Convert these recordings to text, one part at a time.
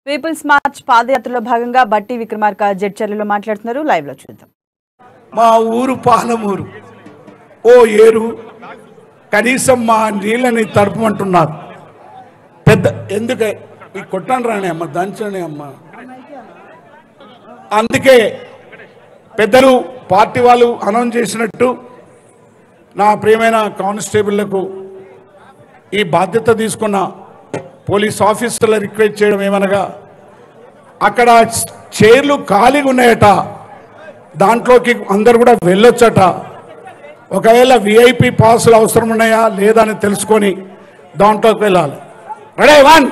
Peoples March పాదయాత్రలో భాగంగా బట్టి విక్రమార్క జడ్చర్లలో మాట్లాడుతున్నారు. లైవ్ లో చూద్దాం. మా ఊరు పాలమూరు ఓ ఏరు కనీసం మా నీళ్ళని తడపమంటున్నారు. పెద్ద ఎందుకే ఈ కొట్టండి రాని అమ్మ దంచని అమ్మ. అందుకే పెద్దలు పార్టీ వాళ్ళు అనౌన్స్ చేసినట్టు నా ప్రియమైన కానిస్టేబుళ్లకు ఈ బాధ్యత తీసుకున్న పోలీస్ ఆఫీసర్ల రిక్వెస్ట్ చేయడం ఏమనగా, అక్కడ చైర్లు ఖాళీగా ఉన్నాయట, దాంట్లోకి అందరు కూడా వెళ్ళొచ్చట. ఒకవేళ విఐపి పాసులు అవసరం ఉన్నాయా లేదా అని తెలుసుకొని దాంట్లోకి వెళ్ళాలి. రెడీ వన్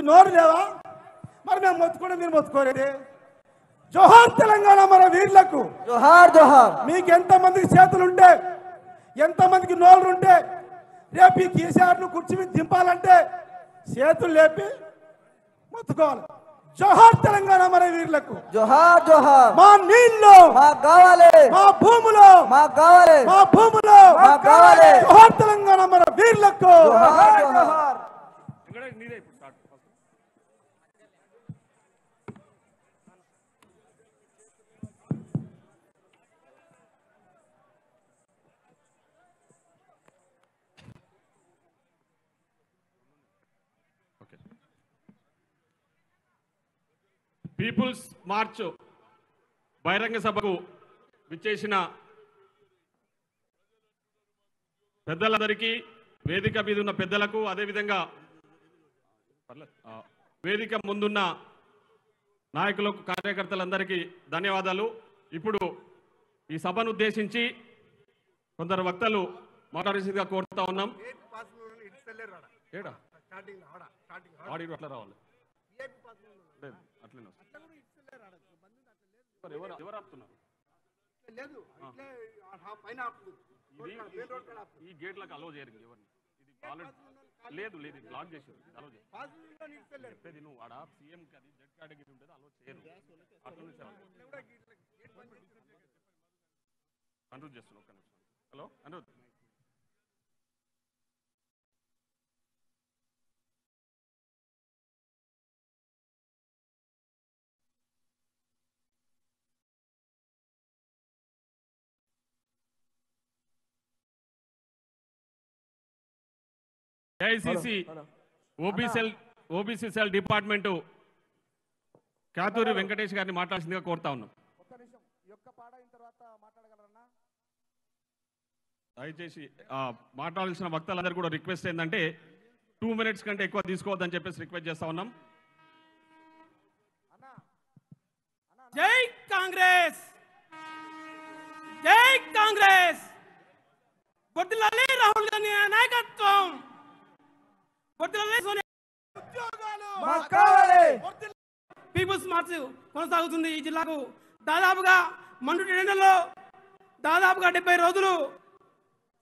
నోరు లేవా? మరి మేము మొత్తుకుంటే మీరు మొత్తుకోరేది? జోహార్ తెలంగాణ మన వీరులకు జోహార్ జోహార్. మీకు ఎంతమందికి చేతులుంటే, ఎంతమందికి నోళ్ళుంటే, రేపు ఈ కేసీఆర్ను కుర్చీ మీద దింపాలంటే చేతులు లేపి మొత్తుకోవాలి. జోహార్ తెలంగాణ మన వీరులకు. జోహార్ జోహార్. మా నీళ్ళు మాకు కావాలి, మా భూములు మాకు కావాలి, మా భూములు మాకు కావాలి. జోహార్ తెలంగాణ మన వీరులకు. జోహార్ జోహార్. పీపుల్స్ మార్చ్ బహిరంగ సభకు విచ్చేసిన పెద్దలందరికీ, వేదిక మీద ఉన్న పెద్దలకు, అదేవిధంగా వేదిక ముందున్న నాయకులకు, కార్యకర్తలందరికీ ధన్యవాదాలు. ఇప్పుడు ఈ సభను ఉద్దేశించి కొందరు వక్తలు మాట్లాడేసిగా కోరుతా ఉన్నాం. అట్లా రావాలి, అట్లనే ఎవరు ఆపుతున్నారు? ఈ గేట్లకు అలో చేయరు ఎవరిని. ఇది ఆల్రెడీ లేదు లేదు బ్లాక్ చేసారు. అలో చెప్పేది నువ్వు ఆడ సీఎం కి అది జెడ్ కేటగిరీ ఉంటుంది, అలో చేయరు. అట్లా అనురోధ్ చేస్తున్నాను. ఒక్క నిమిషం. Hello Anurodh. AICC OBC cell department Kathuri Venkatesh గారిని మాట్లాడాల్సిందిగా కోరుతా ఉన్నాం. దయచేసి మాట్లాడాల్సిన వక్తలందరూ కూడా రిక్వెస్ట్ ఏంటంటే 2 minutes కంటే ఎక్కువ తీసుకోవద్దని చెప్పేసి రిక్వెస్ట్ చేస్తా ఉన్నాం. జై కాంగ్రెస్, జై కాంగ్రెస్. వర్ధిల్లాలి రాహుల్ గాంధీ నాయకత్వం, వర్ధిల్లాలి సోనియా. మాకు కావాలి. పీపుల్స్ మార్చ్ కొనసాగుతుంది. ఈ జిల్లాకు దాదాపుగా మండుటి ఎండలో దాదాపుగా 70 రోజులు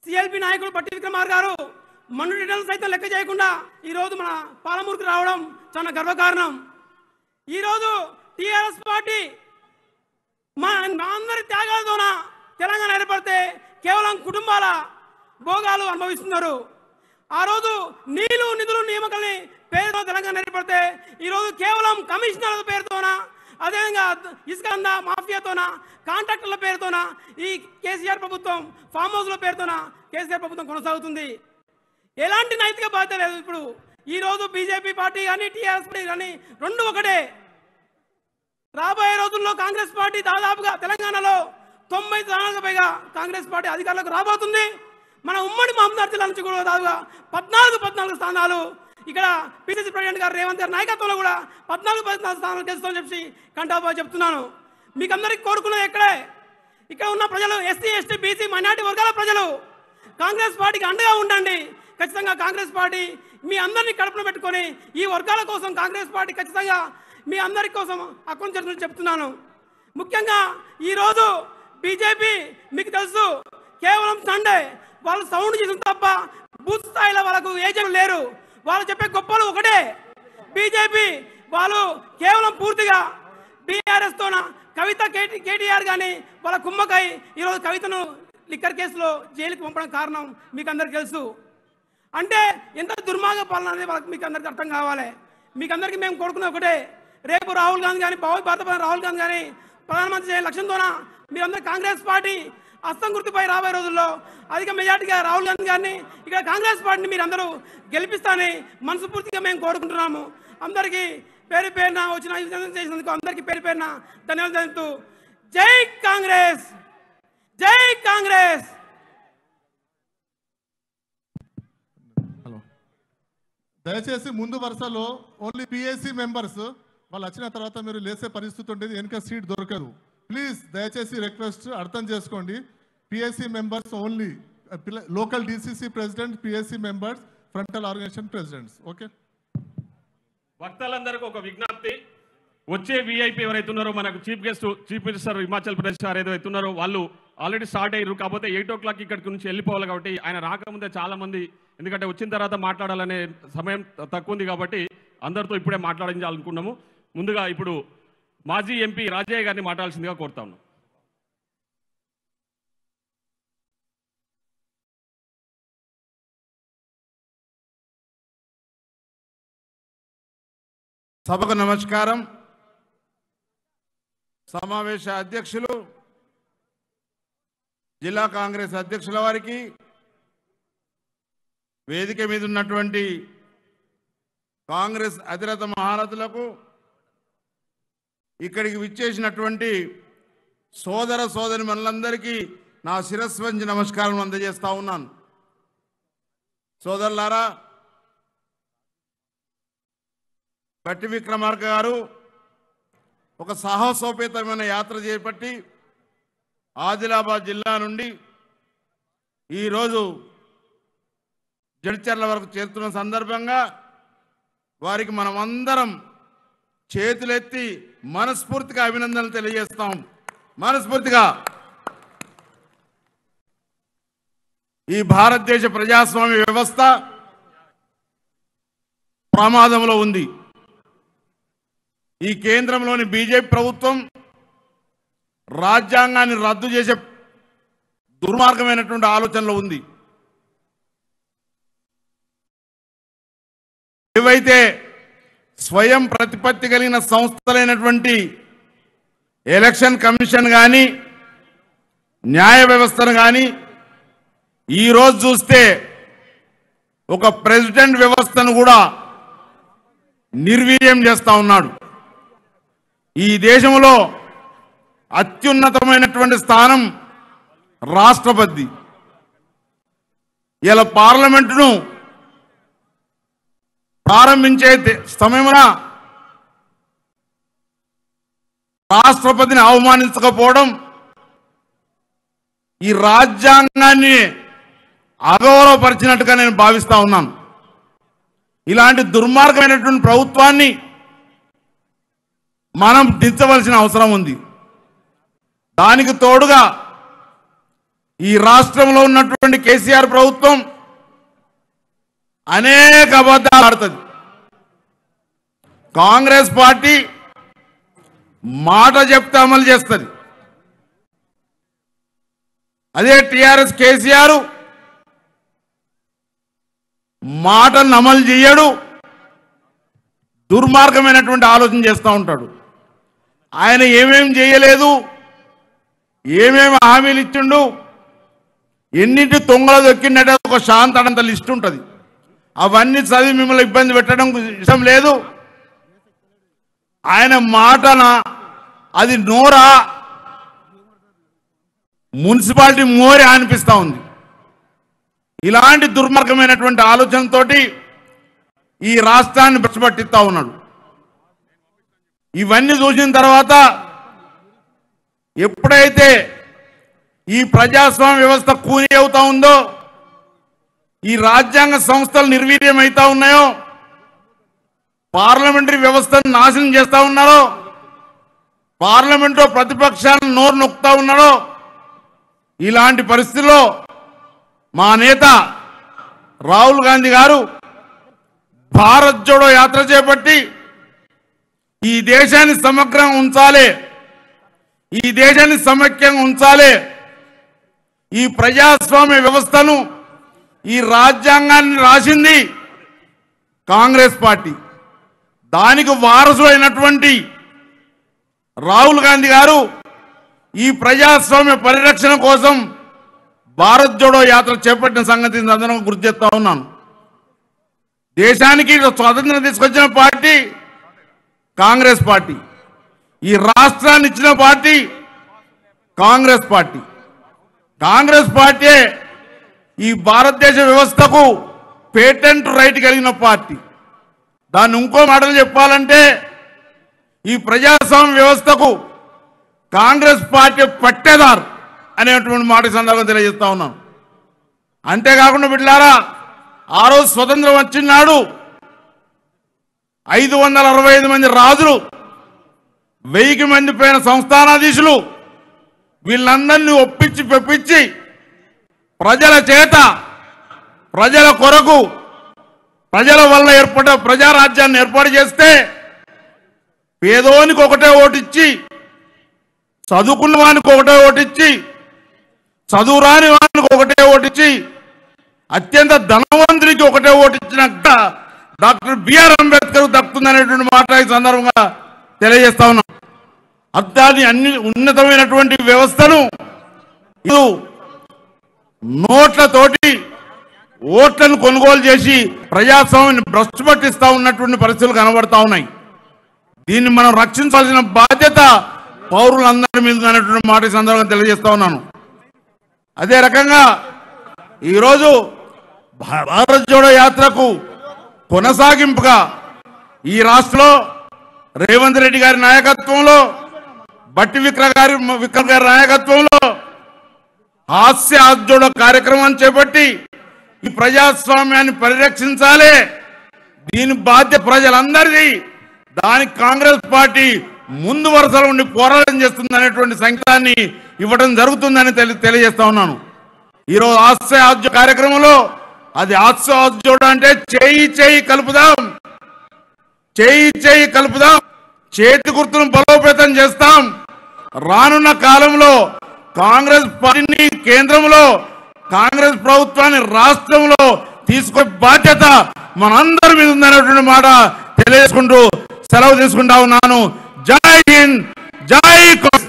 సిఎల్పి నాయకులు బట్టి విక్రమార్ గారు మండుటి ఎండలు సైతం లెక్క చేయకుండా ఈరోజు మన పాలమూరుకు రావడం చాలా గర్వకారణం. ఈరోజు టీఆర్ఎస్ పార్టీ మా అందరి త్యాగాలతోన తెలంగాణ ఏర్పడితే కేవలం కుటుంబాల భోగాలు అనుభవిస్తున్నారు. ఆ రోజు నీళ్లు నిధులు నియామకాలని పేరుతో తెలంగాణ ఏర్పడితే ఈరోజు కేవలం కమిషనర్ల పేరుతోన, అదేవిధంగా ఇసుక మాఫియాతోన, కాంట్రాక్టర్ల పేరుతోన ఈ కేసీఆర్ ప్రభుత్వం, ఫామ్ హౌస్ల పేరుతోన కేసీఆర్ ప్రభుత్వం కొనసాగుతుంది. ఎలాంటి నైతిక బాధ్యత లేదు. ఇప్పుడు ఈరోజు బీజేపీ పార్టీ కానీ టీఆర్ఎస్ పార్టీ కానీ రెండు ఒకటే. రాబోయే రోజుల్లో కాంగ్రెస్ పార్టీ దాదాపుగా తెలంగాణలో 90 స్థానాలకు పైగా కాంగ్రెస్ పార్టీ అధికారంలోకి రాబోతుంది. మన ఉమ్మడి మహబూబ్నగర్ జిల్లా నుంచి కూడా దాదాపుగా 14 స్థానాలు, ఇక్కడ పిసిసి ప్రెసిడెంట్ గారు రేవంత్ గారి నాయకత్వంలో కూడా 14 స్థానాలు గెలుస్తామని చెప్పి కంటాబా చెప్తున్నాను. మీకు అందరికీ కోరుకున్నది ఇక్కడ ఉన్న ప్రజలు, ఎస్సీ ఎస్టీ బీసీ మైనార్టీ వర్గాల ప్రజలు కాంగ్రెస్ పార్టీకి అండగా ఉండండి. ఖచ్చితంగా కాంగ్రెస్ పార్టీ మీ అందరినీ కడుపున పెట్టుకొని ఈ వర్గాల కోసం కాంగ్రెస్ పార్టీ ఖచ్చితంగా మీ అందరి కోసం అకౌంట్ చెప్తున్నాను. ముఖ్యంగా ఈరోజు బీజేపీ మీకు తెలుసు కేవలం సండే వాళ్ళు సౌండ్ చేసిన తప్ప బూత్ స్థాయిలో వాళ్ళకు ఏజెంట్ లేరు. వాళ్ళు చెప్పే గొప్పలు ఒకటే. బీజేపీ వాళ్ళు కేవలం పూర్తిగా బీఆర్ఎస్ తోన కవిత కేటీఆర్ కానీ వాళ్ళ కుమ్మకాయ ఈరోజు కవితను లిక్కర్ కేసులో జైలుకి పంపడం కారణం మీకు అందరికి తెలుసు. అంటే ఎంత దుర్మార్గ పాలన అనేది వాళ్ళకి మీకు అందరికి అర్థం కావాలి. మీకు అందరికీ మేము కోరుకునే ఒకటే, రేపు రాహుల్ గాంధీ కానీ భారత రాహుల్ గాంధీ కానీ ప్రధానమంత్రి లక్ష్యంతోన మీరందరూ కాంగ్రెస్ పార్టీ అస్తం గుర్తుపై రాబోయే రోజుల్లో అధిక మెజార్టీగా రాహుల్ గాంధీ గారిని ఇక్కడ కాంగ్రెస్ పార్టీని మీరు అందరూ గెలిపిస్తారని మనస్ఫూర్తిగా మేము కోరుకుంటున్నాము. అందరికీ పేరు పేరున వచ్చిన ఈ విధంగా చేసినందుకు అందరికీ పేరు పేరున ధన్యవాదాలు తెలుపుతూ జై కాంగ్రెస్, జై కాంగ్రెస్. హలో, దయచేసి ముందు వరుసలో ఓన్లీ పిఎస్సి మెంబర్స్ వాళ్ళు వచ్చిన తర్వాత మీరు లేసే పరిస్థితి ఉండేది, వెనుక సీట్ దొరకదు. ప్లీజ్ దయచేసి రిక్వెస్ట్ అర్థం చేసుకోండి. PSC members only, local DCC president, PSC members, frontal organisation presidents. Okay, వక్తలందరికీ ఒక విజ్ఞప్తి, వచ్చే విఐపి ఎవరైతే ఉన్నారో మనకు చీఫ్ మినిస్టర్ హిమాచల్ ప్రదేశ్ గారు ఏదైతే ఉన్నారో వాళ్ళు ఆల్రెడీ స్టార్ట్ అయ్యారు. కాకపోతే 8 o'clock ఇక్కడికి నుంచి వెళ్ళిపోవాలి కాబట్టి ఆయన రాకముందే చాలా మంది, ఎందుకంటే వచ్చిన తర్వాత మాట్లాడాలనే సమయం తక్కువ ఉంది కాబట్టి అందరితో ఇప్పుడే మాట్లాడించాలనుకున్నాము. ముందుగా ఇప్పుడు మాజీ ఎంపీ రాజయ్య గారిని మాట్లాడాల్సిందిగా కోరుతా ఉన్నాం. సభకు నమస్కారం. సమావేశ అధ్యక్షులు, జిల్లా కాంగ్రెస్ అధ్యక్షుల వారికి, వేదిక మీద ఉన్నటువంటి కాంగ్రెస్ అధిరత మహారథులకు, ఇక్కడికి విచ్చేసినటువంటి సోదర సోదరి మనులందరికీ నా శిరస్సు వంచి నమస్కారం అందజేస్తా ఉన్నాను. సోదరులారా, బట్టి విక్రమార్క గారు ఒక సాహసోపేతమైన యాత్ర చేపట్టి ఆదిలాబాద్ జిల్లా నుండి ఈరోజు జడ్చర్ల వరకు చేరుతున్న సందర్భంగా వారికి మనమందరం చేతులెత్తి మనస్ఫూర్తిగా అభినందనలు తెలియజేస్తాం. మనస్ఫూర్తిగా ఈ భారతదేశ ప్రజాస్వామ్య వ్యవస్థ ప్రమాదంలో ఉంది. ఈ కేంద్రంలోని బీజేపీ ప్రభుత్వం రాజ్యాంగాన్ని రద్దు చేసే దుర్మార్గమైనటువంటి ఆలోచనలో ఉంది. ఏవైతే స్వయం ప్రతిపత్తి కలిగిన సంస్థలైనటువంటి ఎలక్షన్ కమిషన్ కానీ, న్యాయ వ్యవస్థను కానీ ఈరోజు చూస్తే ఒక ప్రెసిడెంట్ వ్యవస్థను కూడా నిర్వీర్యం చేస్తా ఉన్నాడు. ఈ దేశంలో అత్యున్నతమైనటువంటి స్థానం రాష్ట్రపతి. ఇలా పార్లమెంటును ప్రారంభించే సమయంలో రాష్ట్రపతిని అవమానించకపోవడం ఈ రాజ్యాంగాన్ని అగౌరవపరిచినట్టుగా నేను భావిస్తా ఉన్నాను. ఇలాంటి దుర్మార్గమైనటువంటి ప్రభుత్వాన్ని మనం దించవలసిన అవసరం ఉంది. దానికి తోడుగా ఈ రాష్ట్రంలో ఉన్నటువంటి కేసీఆర్ ప్రభుత్వం అనేక అబద్ధాలు ఆడుతుంది. కాంగ్రెస్ పార్టీ మాట చెప్తే అమలు చేస్తుంది. అదే టిఆర్ఎస్ కేసీఆర్ మాటలను అమలు చేయడు, దుర్మార్గమైనటువంటి ఆలోచన చేస్తూ ఉంటాడు. ఆయన ఏమేం చేయలేదు, ఏమేమి హామీలు ఇచ్చిండు, ఎన్నింటి తొంగల దొక్కిందంటే ఒక శాంతడంత లిస్ట్ ఉంటుంది. అవన్నీ చదివి మిమ్మల్ని ఇబ్బంది పెట్టడం ఇష్టం లేదు. ఆయన మాటన అది నోరా మున్సిపాలిటీ మోరే అనిపిస్తూ ఉంది. ఇలాంటి దుర్మార్గమైనటువంటి ఆలోచనతోటి ఈ రాష్ట్రాన్ని బెచ్చబట్టిస్తా ఉన్నాడు. ఇవన్నీ చూసిన తర్వాత ఎప్పుడైతే ఈ ప్రజాస్వామ్య వ్యవస్థ కూని అవుతా ఉందో, ఈ రాజ్యాంగ సంస్థలు నిర్వీర్యం అవుతా ఉన్నాయో, పార్లమెంటరీ వ్యవస్థను నాశనం చేస్తా ఉన్నారో, పార్లమెంట్లో ప్రతిపక్షాలను నోరు నొక్కుతా ఉన్నారో, ఇలాంటి పరిస్థితుల్లో మా నేత రాహుల్ గాంధీ గారు భారత్ జోడో యాత్ర చేపట్టి ఈ దేశాన్ని సమగ్రంగా ఉంచాలి, ఈ దేశాన్ని సమైక్యంగా ఉంచాలి, ఈ ప్రజాస్వామ్య వ్యవస్థను, ఈ రాజ్యాంగాన్ని రాసింది కాంగ్రెస్ పార్టీ. దానికి వారసులైనటువంటి రాహుల్ గాంధీ గారు ఈ ప్రజాస్వామ్య పరిరక్షణ కోసం భారత్ జోడో యాత్ర చేపట్టిన సంగతి అందరం గుర్తు చేస్తా ఉన్నాను. దేశానికి స్వాతంత్రం తీసుకొచ్చిన పార్టీ కాంగ్రెస్ పార్టీ, ఈ రాష్ట్రాన్ని ఇచ్చిన party Congress party. Congress party ఈ భారతదేశ వ్యవస్థకు పేటెంట్ రైట్ కలిగిన పార్టీ. దాన్ని ఇంకో మాటలు చెప్పాలంటే ఈ ప్రజాస్వామ్య వ్యవస్థకు కాంగ్రెస్ పార్టీ పట్టేదారు అనేటువంటి మాట సందర్భంగా తెలియజేస్తా ఉన్నాను. అంతేకాకుండా బిడ్డలారా, ఆ రోజు స్వతంత్రం వచ్చినాడు 565 మంది రాజులు, 1000 మంది పైన సంస్థానాధీశులు, వీళ్ళందరినీ ఒప్పించి పెప్పించి ప్రజల చేత, ప్రజల కొరకు, ప్రజల వల్ల ఏర్పడ్డ ప్రజారాజ్యాన్ని ఏర్పాటు చేస్తే పేదోనికి ఒకటే ఓటిచ్చి, చదువుకున్న వానికి ఒకటే ఓటిచ్చి, చదువురాని వానికి ఒకటే ఓటిచ్చి, అత్యంత ధనవంతునికి ఒకటే ఓటిచ్చినాక డాక్టర్ బిఆర్ అంబేద్కర్ దక్కుతుందనేటువంటి మాట ఈ సందర్భంగా తెలియజేస్తా ఉన్నాం. అత్యాది అన్ని ఉన్నతమైనటువంటి వ్యవస్థను నోట్లతోటి ఓట్లను కొనుగోలు చేసి ప్రజాస్వామ్యాన్ని భ్రష్టు పట్టిస్తా ఉన్నటువంటి పరిస్థితులు కనబడతా ఉన్నాయి. దీన్ని మనం రక్షించాల్సిన బాధ్యత పౌరులందరి మీద ఉన్నటువంటి మాట ఈ సందర్భంగా తెలియజేస్తా ఉన్నాను. అదే రకంగా ఈరోజు భారత్ జోడో యాత్రకు కొనసాగింపుగా ఈ రాష్ట్రంలో రేవంత్ రెడ్డి గారి నాయకత్వంలో, బట్టి విక్రమ్ గారి నాయకత్వంలో హాస్య జోడో కార్యక్రమాన్ని చేపట్టి ఈ ప్రజాస్వామ్యాన్ని పరిరక్షించాలి, దీని బాధ్యత ప్రజలందరిది, దానికి కాంగ్రెస్ పార్టీ ముందు వరుసలో ఉండి పోరాటం చేస్తుంది అనేటువంటి సంకేతాన్ని ఇవ్వడం జరుగుతుందని తెలియజేస్తా ఉన్నాను. ఈరోజు హాస్య కార్యక్రమంలో అది హాస్య జోడో అంటే చేయి చేయి కలుపుదాం, చేయి చేయి కలుపుదాం, చేతి గుర్తును బలోపేతం చేస్తాం. రానున్న కాలంలో కాంగ్రెస్ పార్టీని కేంద్రంలో, కాంగ్రెస్ ప్రభుత్వాన్ని రాష్ట్రంలో తీసుకునే బాధ్యత మనందరి మీద ఉందనేటువంటి మాట తెలియజేసుకుంటూ సెలవు తీసుకుంటా ఉన్నాను. జై హింద్, జై కాంగ్రెస్.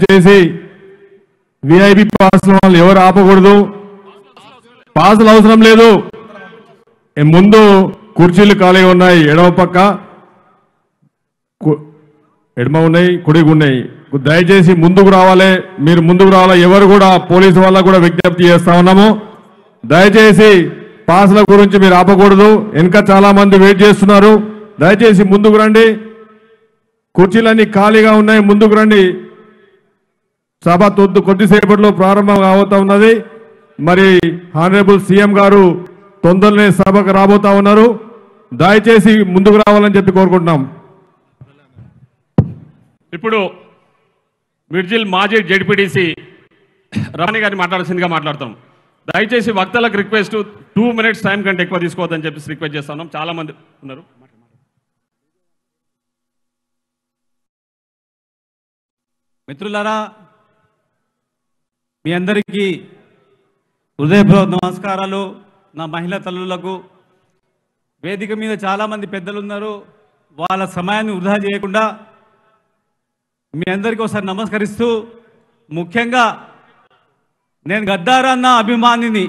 చేసి విఐపి పాసుల వాళ్ళు ఎవరు ఆపకూడదు, పాసులు అవసరం లేదు. ముందు కుర్చీలు ఖాళీగా ఉన్నాయి, ఎడమ పక్క ఎడమ ఉన్నాయి, కుడికి ఉన్నాయి. దయచేసి ముందుకు రావాలి, మీరు ముందుకు రావాలి. ఎవరు కూడా పోలీసు వాళ్ళకు కూడా విజ్ఞప్తి చేస్తా ఉన్నాము, దయచేసి పాసుల గురించి మీరు ఆపకూడదు. వెనక చాలా మంది వెయిట్ చేస్తున్నారు, దయచేసి ముందుకు రండి. కుర్చీలన్నీ ఖాళీగా ఉన్నాయి, ముందుకు రండి. సభ కొద్దిసేపట్లో ప్రారంభం అవుతా ఉన్నది. మరి హానరబుల్ సీఎం గారు తొందరనే సభకు రాబోతా ఉన్నారు, దయచేసి ముందుకు రావాలని చెప్పి కోరుకుంటున్నాం. ఇప్పుడు మిర్జిల్ మాజీ జెడ్పీటీసీ రమణి గారిని మాట్లాడాల్సిందిగా మాట్లాడతాం. దయచేసి వక్తలకు రిక్వెస్ట్ 2 minutes టైం కంటే ఎక్కువ తీసుకోవద్దని చెప్పి రిక్వెస్ట్ చేస్తున్నాం. చాలా మంది ఉన్నారు. మిత్రులారా, మీ అందరికీ హృదయపూర్వక నమస్కారాలు. నా మహిళా తల్లులకు, వేదిక మీద చాలామంది పెద్దలు ఉన్నారు, వాళ్ళ సమయాన్ని వృధా చేయకుండా మీ అందరికీ ఒకసారి నమస్కరిస్తూ, ముఖ్యంగా నేను గద్దారన్న అభిమానిని.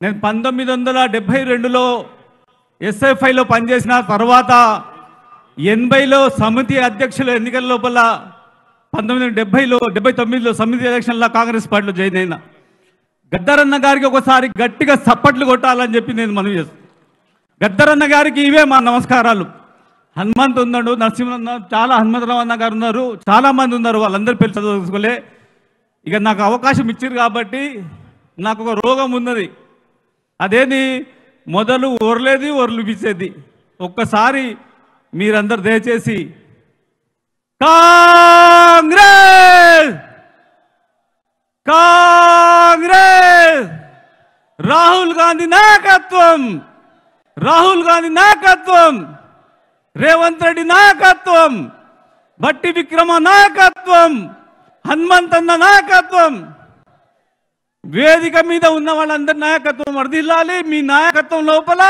నేను 1972లో ఎస్ఎఫ్ఐలో పనిచేసిన తర్వాత 80లో సమితి అధ్యక్షుల ఎన్నికల లోపల 1979లో సమితి ఎలక్షన్లో కాంగ్రెస్ పార్టీలో జాయిన్ అయినా. గద్దరన్న గారికి ఒకసారి గట్టిగా చప్పట్లు కొట్టాలని చెప్పి నేను మనవి చేస్తాను. గద్దరన్న గారికి ఇవే మా నమస్కారాలు. హనుమంత్ ఉన్నాడు, నరసింహ, చాలా హనుమంతరావు అన్న గారు ఉన్నారు, చాలామంది ఉన్నారు, వాళ్ళందరూ పేరు చదువుకోలే. ఇక నాకు అవకాశం ఇచ్చారు కాబట్టి నాకు ఒక రోగం ఉన్నది, అదేది మొదలు ఒరలేది ఒరలిపించేది. ఒక్కసారి మీరందరూ దయచేసి కాంగ్రెస్ కాంగ్రెస్ రాహుల్ గాంధీ నాయకత్వం, రాహుల్ గాంధీ నాయకత్వం, రేవంత్ రెడ్డి నాయకత్వం, బట్టి విక్రమ నాయకత్వం, హనుమంతన్న నాయకత్వం, వేదిక మీద ఉన్న వాళ్ళందరి నాయకత్వం వర్ధిల్లాలి. మీ నాయకత్వం లోపల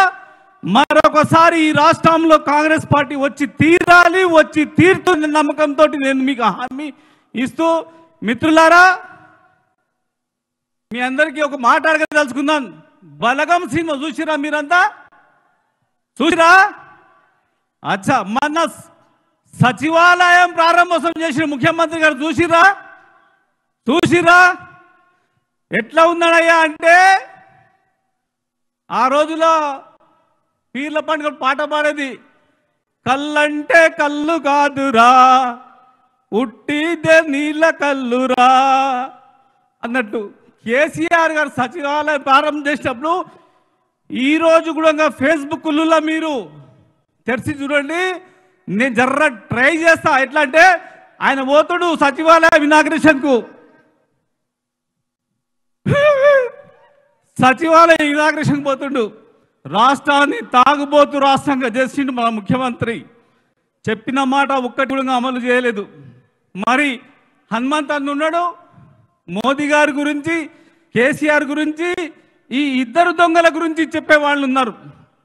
మరొకసారి ఈ రాష్ట్రంలో కాంగ్రెస్ పార్టీ వచ్చి తీరాలి, వచ్చి తీరుతున్న నమ్మకంతో నేను మీకు హామీ ఇస్తూ, మిత్రులారా, మీ అందరికీ ఒక మాట అడగదలుచుకున్నాను. బలగం సినిమా చూసిరా? మీరంతా చూసిరా? అచ్చా, మన సచివాలయం ప్రారంభోత్సవం చేసిన ముఖ్యమంత్రి గారు చూసిరా? చూసిరా? ఎట్లా ఉన్నాడయ్యా అంటే, ఆ రోజులో పీర్ల పండుగ పాట పాడేది, కళ్ళంటే కళ్ళు కాదురా, ఉట్టిదే నీళ్ళ కళ్ళురా అన్నట్టు. కేసీఆర్ గారు సచివాలయం ప్రారంభం చేసినప్పుడు ఈరోజు కూడా ఫేస్బుక్లో మీరు తెరిచి చూడండి. నేను జర్ర ట్రై చేస్తా. ఎట్లా అంటే ఆయన పోతుడు సచివాలయ ఇనాగ్రేషన్కు, సచివాలయ ఇనాగ్రేషన్ పోతుండు. రాష్ట్రాన్ని తాగుబోతు రాష్ట్రంగా చేసిండు మన ముఖ్యమంత్రి. చెప్పిన మాట ఒక్కటి కూడా అమలు చేయలేదు. మరి హనుమంత్ అన్న ఉన్నాడు, మోదీ గారి గురించి, కేసీఆర్ గురించి, ఈ ఇద్దరు దొంగల గురించి చెప్పే వాళ్ళు ఉన్నారు.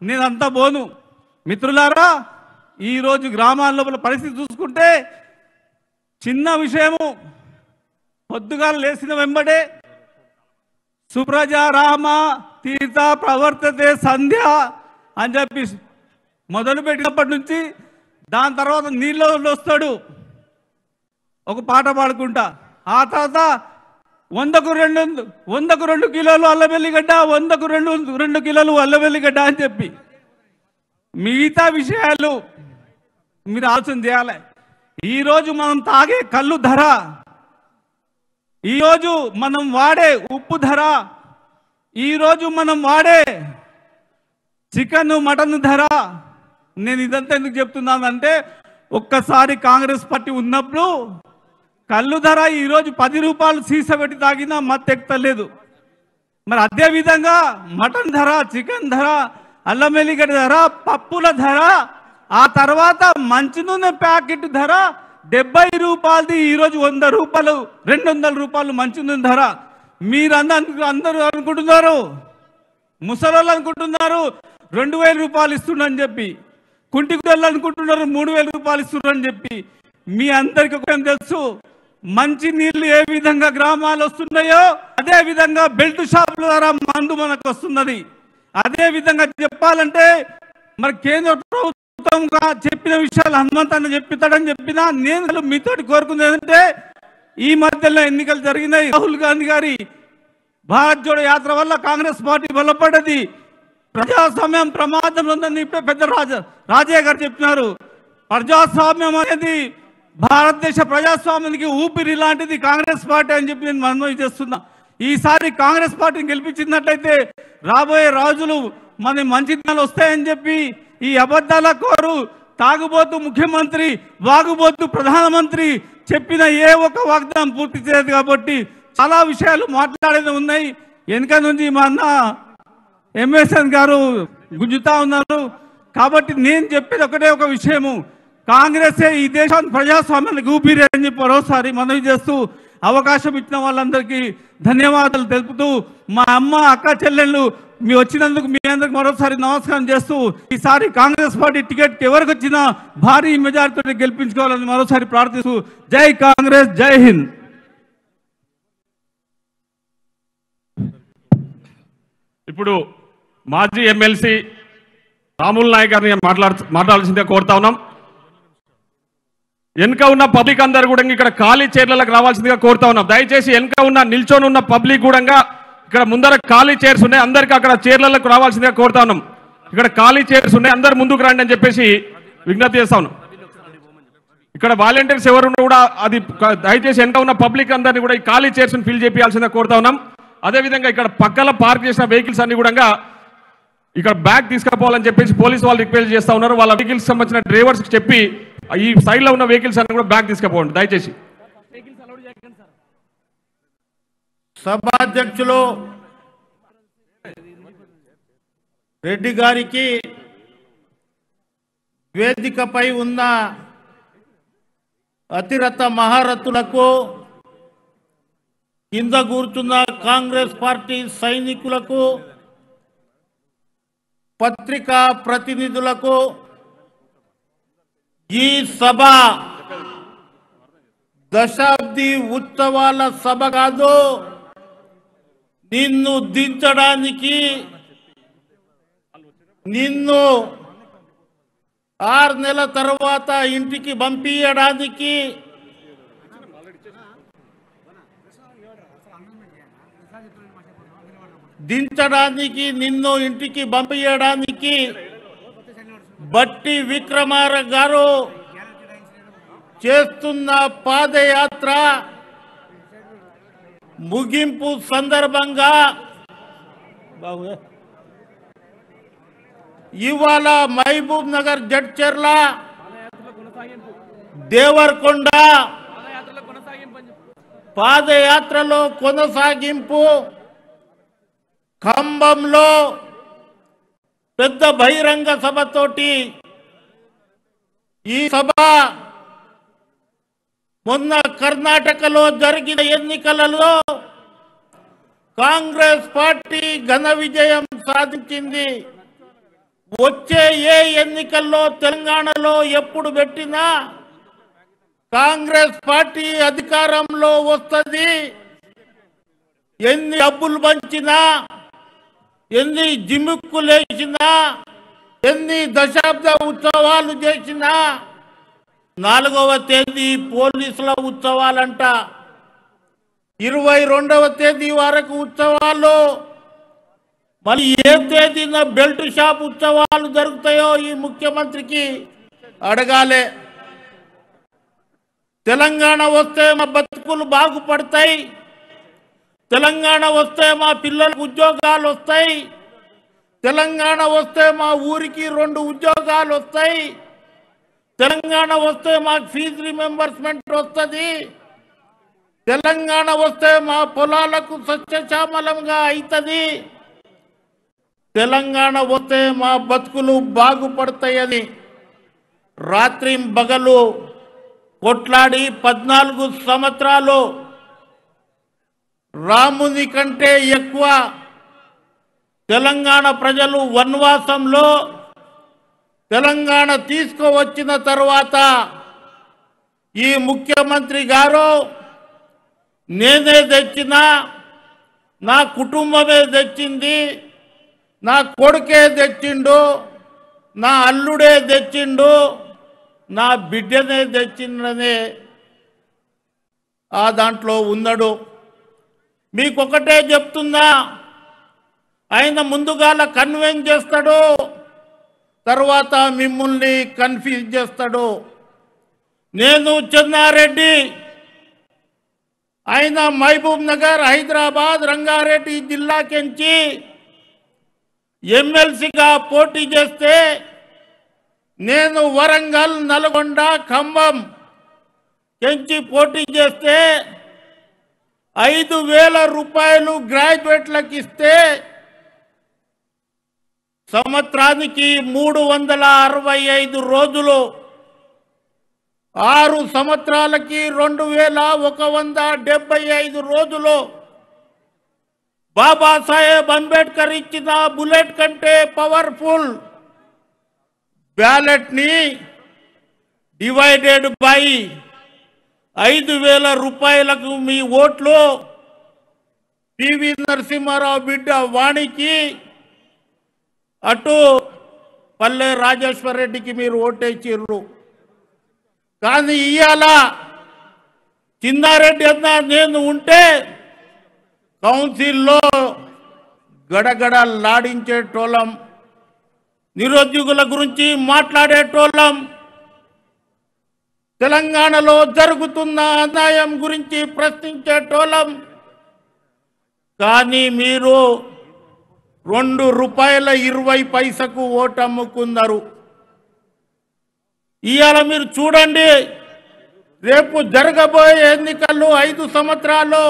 నేనంతా పోను. మిత్రులారా, ఈరోజు గ్రామాల లోపల పరిస్థితి చూసుకుంటే చిన్న విషయము, పొద్దుగాలు లేచిన వెంబడే సుప్రజా రామ తీర్థ ప్రవర్తతే సంధ్య అని చెప్పి మొదలు పెట్టినప్పటి నుంచి దాని తర్వాత నీళ్ళు వస్తాడు ఒక పాట పాడుకుంటా. ఆ తర్వాత 100కు 2 కిలోలు అల్లవెల్లిగడ్డ, 100కు 2 కిలోలు అల్లవెల్లిగడ్డ అని చెప్పి మిగతా విషయాలు మీరు ఆలోచన చేయాలి. ఈరోజు మనం తాగే కళ్ళు ధర, ఈరోజు మనం వాడే ఉప్పు ధర, ఈరోజు మనం వాడే చికెన్ మటన్ ధర. నేను ఇదంతా ఎందుకు చెప్తున్నానంటే ఒక్కసారి కాంగ్రెస్ పార్టీ ఉన్నప్పుడు కళ్ళు ధర ఈరోజు 10 రూపాయలు సీస పెట్టి తాగినా మత్తెక్కలేదు. మరి అదేవిధంగా మటన్ ధర, చికెన్ ధర, అల్లం వెల్లిగడ్డ ధర, పప్పుల ధర, ఆ తర్వాత మంచి నూనె ప్యాకెట్ ధర 70 రూపాయలది ఈరోజు 100 రూపాయలు, 200 రూపాయలు మంచి నూనె ధర. అందరూ అనుకుంటున్నారు, ముసలోళ్ళు అనుకుంటున్నారు 2000 రూపాయలు ఇస్తుండని చెప్పి, కుంటిగుడ్డలు అనుకుంటున్నారు 3000 రూపాయలు ఇస్తుండని చెప్పి. మీ అందరికీ ఒక తెలుసు, మంచి నీళ్లు ఏ విధంగా గ్రామాలు వస్తున్నాయో అదే విధంగా బెల్ట్ షాపుల ద్వారా మందు మనకు వస్తున్నది. అదే విధంగా చెప్పాలంటే మరి కేంద్ర ప్రభుత్వంగా చెప్పిన విషయాలు హనుమంతన్న చెప్తాడని చెప్పినా నేను మీతోటి కోరుకునేది ఏంటంటే, ఈ మధ్యలో ఎన్నికలు జరిగినాయి. రాహుల్ గాంధీ గారి భారత్ జోడో యాత్ర వల్ల కాంగ్రెస్ పార్టీ బలపడ్డది. ప్రజాస్వామ్యం ప్రమాదంలో ఉందని ఇప్పుడే పెద్ద రాజయ్య గారు చెప్పినారు. ప్రజాస్వామ్యం అనేది భారతదేశ ప్రజాస్వామ్యానికి ఊపిరి లాంటిది కాంగ్రెస్ పార్టీ అని చెప్పి నేను మనవి చేస్తున్నా. ఈసారి కాంగ్రెస్ పార్టీని గెలిపించినట్లయితే రాబోయే రోజులు మన మంచి దినాలు వస్తాయని చెప్పి ఈ అబద్ధాల కోరు తాగుబోతు ముఖ్యమంత్రి, వాగుబోతు ప్రధానమంత్రి చెప్పిన ఏ ఒక్క వాగ్దానం పూర్తి చేయదు. కాబట్టి చాలా విషయాలు మాట్లాడేది ఉన్నాయి. వెనుక నుంచి మా అన్న ఎంఎస్ఎన్ గారు గుంజుతా ఉన్నారు. కాబట్టి నేను చెప్పేది ఒకటే ఒక విషయము, కాంగ్రెసే ఈ దేశాన్ని ప్రజాస్వామ్యానికి ఊపిరి అని చెప్పి మరోసారి మనవి చేస్తూ అవకాశం ఇచ్చిన వాళ్ళందరికీ ధన్యవాదాలు తెలుపుతూ, మా అమ్మ అక్క చెల్లెళ్ళు మీ వచ్చినందుకు మీ అందరికి మరోసారి నమస్కారం చేస్తూ, ఈసారి కాంగ్రెస్ పార్టీ టికెట్ ఎవరికి వచ్చినా భారీ మెజారిటీతో గెలిపించుకోవాలని మరోసారి ప్రార్థిస్తూ, జై కాంగ్రెస్, జై హింద్. ఇప్పుడు మాజీ ఎమ్మెల్సీ రాముల్ నాయక్ గారిని మాట్లాడాల్సిందే కోరుతా ఉన్నాం. వెనుక ఉన్న పబ్లిక్ అందరు కూడా ఇక్కడ ఖాళీ చైర్లకు రావాల్సిందిగా కోరుతా ఉన్నాం. దయచేసి వెనుక ఉన్న నిల్చొని ఉన్న పబ్లిక్ కూడా ఇక్కడ ముందర ఖాళీ చైర్స్ ఉన్నాయి, అందరికి అక్కడ చైర్లకు రావాల్సిందిగా కోరుతా ఉన్నాం. ఇక్కడ ఖాళీ చైర్స్ ఉన్నాయి, అందరు ముందుకు రండి అని చెప్పేసి విజ్ఞప్తి చేస్తా ఉన్నాం. ఇక్కడ వాలంటీర్స్ ఎవరు కూడా అది దయచేసి వెనుక ఉన్న పబ్లిక్ అందరినీ కూడా ఈ ఖాళీ చైర్స్ ఫిల్ చేయాల్సిందిగా కోరుతా ఉన్నాం. అదేవిధంగా ఇక్కడ పక్కన పార్క్ చేసిన వెహికల్స్ అన్ని కూడా ఇక్కడ బ్యాక్ తీసుకుపోవాలని చెప్పేసి పోలీసు వాళ్ళు రిక్వెస్ట్ చేస్తా ఉన్నారు. వాళ్ళ వెహికల్స్ సంబంధించిన డ్రైవర్స్ చెప్పి ఈ సైడ్ లో ఉన్న వెహికల్స్ అన్ని కూడా బ్యాక్ తీసుకుపోండి దయచేసి. సభాధ్యక్షులు రెడ్డి గారికి, వేదికపై ఉన్న అతిరథ మహారథులకు, కింద కూర్చున్న కాంగ్రెస్ పార్టీ సైనికులకు, పత్రికా ప్రతినిధులకు, ఈ సభ దశాబ్ది ఉత్సవాల సభ కాదు, నిన్ను దించడానికి, నిన్ను 6 నెలల తర్వాత ఇంటికి పంపించడానికి, దించడానికి, నిన్ను ఇంటికి పంపించడానికి బట్టి విక్రమార్క గారు చేస్తున్న పాదయాత్ర ముగింపు సందర్భంగా ఇవాళ మహబూబ్ నగర్, జడ్చర్ల, దేవరకొండ పాదయాత్రలో కొనసాగింపు, ఖమ్మంలో పెద్ద బహిరంగ సభతోటి ఈ సభ మొన్న కర్ణాటకలో జరిగిన ఎన్నికలలో కాంగ్రెస్ పార్టీ ఘన విజయం సాధించింది. వచ్చే ఏ ఎన్నికల్లో తెలంగాణలో ఎప్పుడు పెట్టినా కాంగ్రెస్ పార్టీ అధికారంలో వస్తుంది. ఎన్ని డబ్బులు పంచినా, ఎన్ని జిమ్ముక్కులేసినా, ఎన్ని దశాబ్ద ఉత్సవాలు చేసినా 4వ తేదీ పోలీసుల ఉత్సవాలంట, 22వ తేదీ వరకు ఉత్సవాలు, మళ్ళీ ఏ తేదీన బెల్ట్ షాప్ ఉత్సవాలు జరుగుతాయో ఈ ముఖ్యమంత్రికి అడగాలి. తెలంగాణ వస్తే మా బతుకులు బాగుపడతాయి, తెలంగాణ వస్తే మా పిల్లలకు ఉద్యోగాలు వస్తాయి, తెలంగాణ వస్తే మా ఊరికి 2 ఉద్యోగాలు వస్తాయి, తెలంగాణ వస్తే మాకు ఫీజు రీమెంబర్స్మెంట్ వస్తుంది, తెలంగాణ వస్తే మా పొలాలకు సస్యశ్యామలంగా అవుతుంది, తెలంగాణ వస్తే మా బతుకులు బాగుపడతాయని రాత్రి పగలు కొట్లాడి 14 సంవత్సరాలు రాముని కంటే ఎక్కువ తెలంగాణ ప్రజలు వనవాసంలో తెలంగాణ తీసుకువచ్చిన తర్వాత ఈ ముఖ్యమంత్రి గారు నేనే తెచ్చినా, నా కుటుంబమే తెచ్చింది, నా కొడుకే తెచ్చిండు, నా అల్లుడే తెచ్చిండు, నా బిడ్డనే తెచ్చిండనే ఆ దాంట్లో ఉన్నాడు. మీకొకటే చెప్తున్నా, ఆయన ముందుగాల కన్విన్స్ చేస్తాడు, తర్వాత మిమ్మల్ని కన్ఫ్యూజ్ చేస్తాడు. నేను చెన్నారెడ్డి, ఆయన మహబూబ్ నగర్, హైదరాబాద్, రంగారెడ్డి జిల్లాకెంచి ఎమ్మెల్సీగా పోటీ చేస్తే, నేను వరంగల్, నల్గొండ, ఖమ్మం కెంచి పోటీ చేస్తే 5,000 రూపాయలు గ్రాడ్యుయేట్లకు ఇస్తే సంవత్సరానికి 365 రోజులు, 6 సంవత్సరాలకి 2,175 రోజులు బాబాసాహెబ్ అంబేద్కర్ ఇచ్చిన బుల్లెట్ కంటే పవర్ఫుల్ బ్యాలెట్ ని డివైడెడ్ బై 5,000 రూపాయలకు మీ ఓట్లు పివి నరసింహారావు బిడ్డ వాణికి, అటు పల్లె రాజేశ్వర్ రెడ్డికి మీరు ఓటేసిర్రు. కానీ ఇవాళ చిన్నారెడ్డి అన్న నేను ఉంటే కౌన్సిల్లో గడగడలాడించేటోళ్ళం, నిరుద్యోగుల గురించి మాట్లాడేటోళ్ళం, తెలంగాణలో జరుగుతున్న అన్యాయం గురించి ప్రశ్నించేటోళ్ళం. కానీ మీరు ₹2.20 ఓటు అమ్ముకున్నారు. ఇవాళ మీరు చూడండి, రేపు జరగబోయే ఎన్నికల్లో 5 సంవత్సరాలు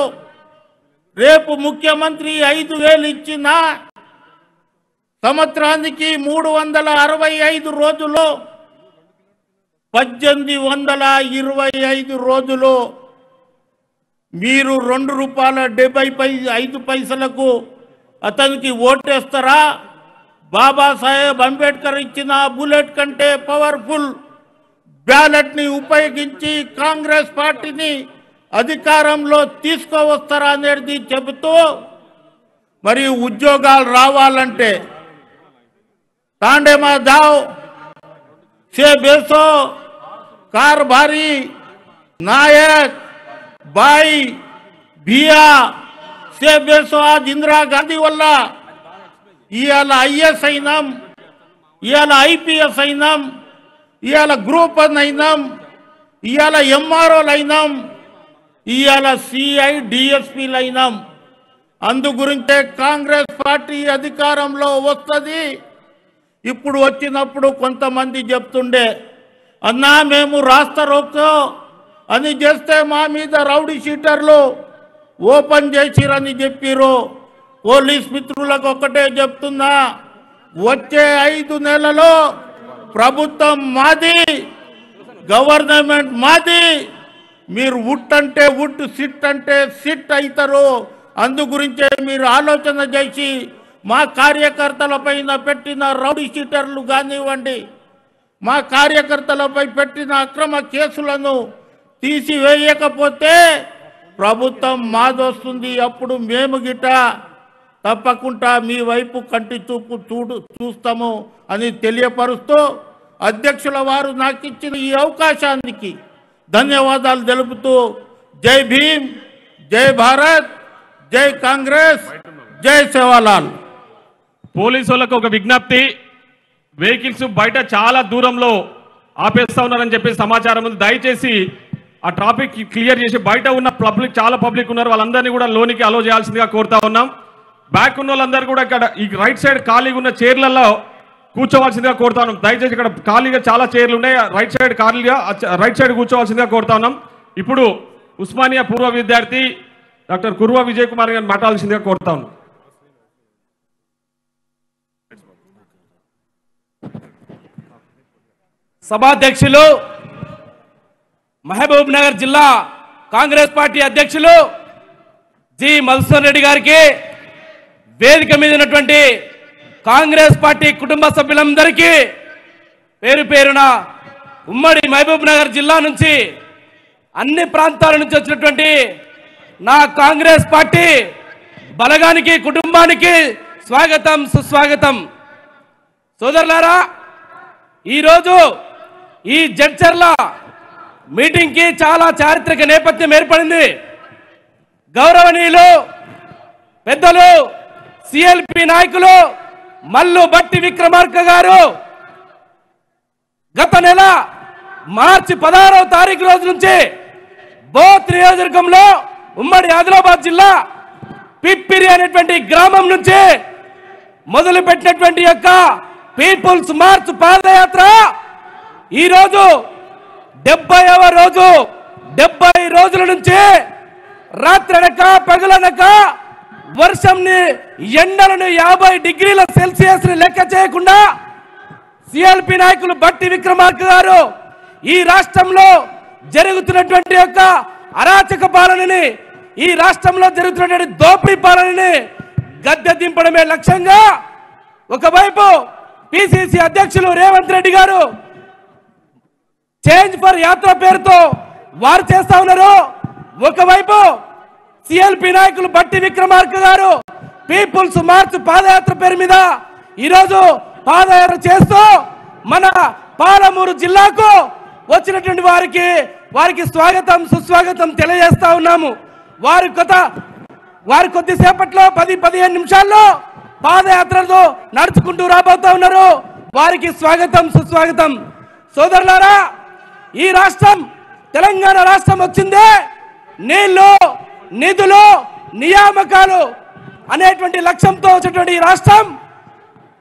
రేపు ముఖ్యమంత్రి 5,000 ఇచ్చిన సంవత్సరానికి 365 రోజులు, 1825 రోజులు మీరు ₹2.75 అతనికి ఓటేస్తారా? బాబాసాహెబ్ అంబేద్కర్ ఇచ్చిన బుల్లెట్ కంటే పవర్ఫుల్ బ్యాలెట్ ని ఉపయోగించి కాంగ్రెస్ పార్టీని అధికారంలో తీసుకువస్తారా అనేది చెబుతూ, మరి ఉద్యోగాలు రావాలంటే తాండే మా దావ్ से बेसो कारभारी नायक बाई भिया से बेसो आज इंदिरा गांधी वल्ल इयाला IAS అయినాం, ఇయాల IPS అయినాం, ఇయాల గ్రూప్ 1 అయినాం, ఇయాల MROలు అయినాం, ఇయాల CI DSPలు అయినాం. అందు గురించే కాంగ్రెస్ పార్టీ అధికారంలో వస్తది. ఇప్పుడు వచ్చినప్పుడు కొంతమంది చెప్తుండే అన్నా మేము రాస్తా రోకో అని చేస్తే మా మీద రౌడీ షీటర్లు ఓపెన్ చేసిరని చెప్పిరు. పోలీస్ మిత్రులకు ఒక్కటే చెప్తున్నా, వచ్చే 5 నెలల్లో ప్రభుత్వం మాది, గవర్నమెంట్ మాది. మీరు ఉట్ అంటే ఉట్, సిట్ అంటే సిట్ అవుతారు. అందు గురించే మీరు ఆలోచన చేసి మా కార్యకర్తల పైన పెట్టిన రౌడీ షీటర్లు కానివ్వండి, మా కార్యకర్తలపై పెట్టిన అక్రమ కేసులను తీసివేయకపోతే ప్రభుత్వం మాదొస్తుంది. అప్పుడు మేము గిట తప్పకుండా మీ వైపు కంటి చూపు చూస్తాము అని తెలియపరుస్తూ అధ్యక్షుల వారు నాకు ఇచ్చిన ఈ అవకాశానికి ధన్యవాదాలు తెలుపుతూ జై భీమ్, జై భారత్, జై కాంగ్రెస్, జై సేవాలాల్. పోలీసు వాళ్ళకు ఒక విజ్ఞప్తి, వెహికల్స్ బయట చాలా దూరంలో ఆపేస్తా ఉన్నారని చెప్పి సమాచారం ఉంది. దయచేసి ఆ ట్రాఫిక్ క్లియర్ చేసి బయట ఉన్న పబ్లిక్, చాలా పబ్లిక్ ఉన్నారు, వాళ్ళందరినీ కూడా లోనికి అలో చేయాల్సిందిగా కోరుతా ఉన్నాం. బ్యాక్ ఉన్న వాళ్ళందరూ కూడా ఇక్కడ ఈ రైట్ సైడ్ ఖాళీగా ఉన్న చైర్లలో కూర్చోవలసిందిగా కోరుతా ఉన్నాం. దయచేసి ఇక్కడ ఖాళీగా చాలా చైర్లు ఉన్నాయి, రైట్ సైడ్ ఖాళీగా రైట్ సైడ్ కూర్చోవలసిందిగా కోరుతా ఉన్నాం. ఇప్పుడు ఉస్మానియా పూర్వ విద్యార్థి డాక్టర్ కుర్వా విజయ్ కుమార్ గారిని మాట్లాడాల్సిందిగా కోరుతా ఉన్నాం. సభాధ్యక్షులు, మహబూబ్ నగర్ జిల్లా కాంగ్రెస్ పార్టీ అధ్యక్షులు జి మధుసూదన్ రెడ్డి గారికి, వేదిక మీద ఉన్నటువంటి కాంగ్రెస్ పార్టీ కుటుంబ సభ్యులందరికీ పేరు పేరున ఉమ్మడి మహబూబ్ నగర్ జిల్లా నుంచి అన్ని ప్రాంతాల నుంచి వచ్చినటువంటి నా కాంగ్రెస్ పార్టీ బలగానికి, కుటుంబానికి స్వాగతం, సుస్వాగతం. సోదరులారా, ఈరోజు ఈ జడ్చర్ల మీటింగ్కి చాలా చారిత్రక నేపథ్యం ఏర్పడింది. గౌరవనీయులు పెద్దలు సిఎల్పి నాయకులు మల్లు బట్టి విక్రమార్క గారు గత నెల మార్చి 16వ తారీఖు రోజు నుంచి బోత్ నియోజకవర్గంలో ఉమ్మడి ఆదిలాబాద్ జిల్లా పిప్పిరి అనేటువంటి గ్రామం నుంచి మొదలుపెట్టినటువంటి యొక్క పీపుల్స్ మార్చ్ పాదయాత్ర ఈరోజు 70వ రోజు. 70 రోజుల నుంచి రాత్రనక పగలనక వర్షంని, ఎండలను 50 డిగ్రీల సెల్సియస్ లెక్క చేయకుండా సిఎల్పి నాయకులు బట్టి విక్రమార్క గారు ఈ రాష్ట్రంలో జరుగుతున్నటువంటి యొక్క అరాచక పాలనని, ఈ రాష్ట్రంలో జరుగుతున్నటువంటి దోపిడీ పాలనని గద్దె దింపడమే లక్ష్యంగా ఒకవైపు పిసిసి అధ్యక్షులు రేవంత్ రెడ్డి గారు చేంజ్ ఫర్ యాత్ర పేరుతో వారు చేస్తా ఉన్నారు. ఒకవైపు సిఎల్పి నాయకులు బట్టి విక్రమార్క గారు పీపుల్స్ మార్చ్ పాదయాత్ర పేరు మీద ఈరోజు పాదయాత్ర చేస్తూ మన పాలమూరు జిల్లాకు వచ్చినటువంటి వారికి స్వాగతం, సుస్వాగతం తెలియజేస్తా ఉన్నాము. వారు కొద్దిసేపట్లో 10-15 నిమిషాల్లో పాదయాత్రతో నడుచుకుంటూ రాబోతా ఉన్నారు. వారికి స్వాగతం, సుస్వాగతం. సోదరులారా, ఈ రాష్ట్రం తెలంగాణ రాష్ట్రం వచ్చిందే నీళ్లు, నిధులు, నియామకాలు అనేటువంటి లక్ష్యంతో వచ్చినటువంటి ఈ రాష్ట్రం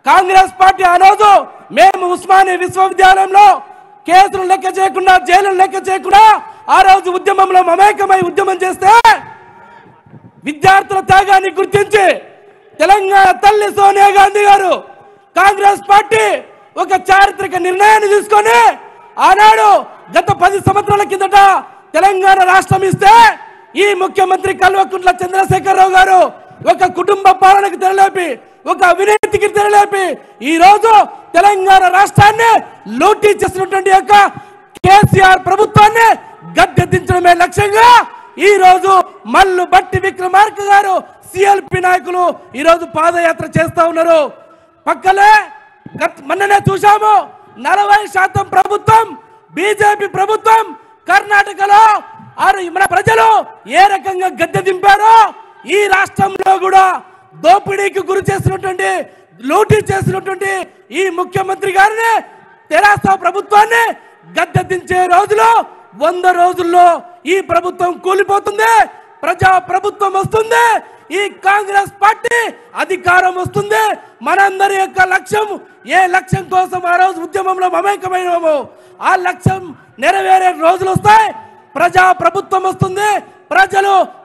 కాంగ్రెస్ పార్టీ ఆ రోజు మేము ఉస్మానియా విశ్వవిద్యాలయంలో కేసులు లెక్క చేయకుండా, జైలులు లెక్క చేయకుండా ఆ రోజు ఉద్యమంలో మమేకమై ఉద్యమం చేస్తే విద్యార్థుల త్యాగాన్ని గుర్తించి తెలంగాణ తల్లి సోనియా గాంధీ గారు, కాంగ్రెస్ పార్టీ ఒక చారిత్రక నిర్ణయాన్ని తీసుకొని ఆనాడు గత 10 సంవత్సరాల కిందట తెలంగాణ రాష్ట్రం ఇస్తే ఈ ముఖ్యమంత్రి కల్వకుంట్ల చంద్రశేఖరరావు గారు ఒక కుటుంబ పాలనకు తెరలేపి, ఒక అవినీతికి తెరలేపి ఈ రోజు తెలంగాణ రాష్ట్రాన్ని లూటీ చేసినటువంటి యొక్క కేసీఆర్ ప్రభుత్వాన్ని గద్దెదించడమే లక్ష్యంగా ఈ రోజు మల్లు బట్టి విక్రమార్క గారు, సిఎల్పి నాయకులు ఈ రోజు పాదయాత్ర చేస్తా ఉన్నారు. పక్కలే మొన్ననే చూశాము 40% ప్రభుత్వం, బీజేపీ ప్రభుత్వం కర్ణాటకలో మన ప్రజలు ఏ రకంగా గద్దె దింపారో ఈ రాష్ట్రంలో కూడా దోపిడీకి గురి చేసినటువంటి, లూటీ చేసినటువంటి ఈ ముఖ్యమంత్రి గారిని, తెరాస ప్రభుత్వాన్ని గద్దె దించే రోజులో 100 రోజుల్లో ఈ ప్రభుత్వం కూలిపోతుంది, ప్రజా ప్రభుత్వం వస్తుంది, ఈ కాంగ్రెస్ పార్టీ అధికారం వస్తుంది. మనందరి యొక్క లక్ష్యం ఏ లక్ష్యం కోసం ఆ రోజు ఉద్యమంలో మమేకమైనామో ఆ లక్ష్యం నెరవేరే రోజులు వస్తాయి. ప్రజా ప్రభుత్వం వస్తుంది,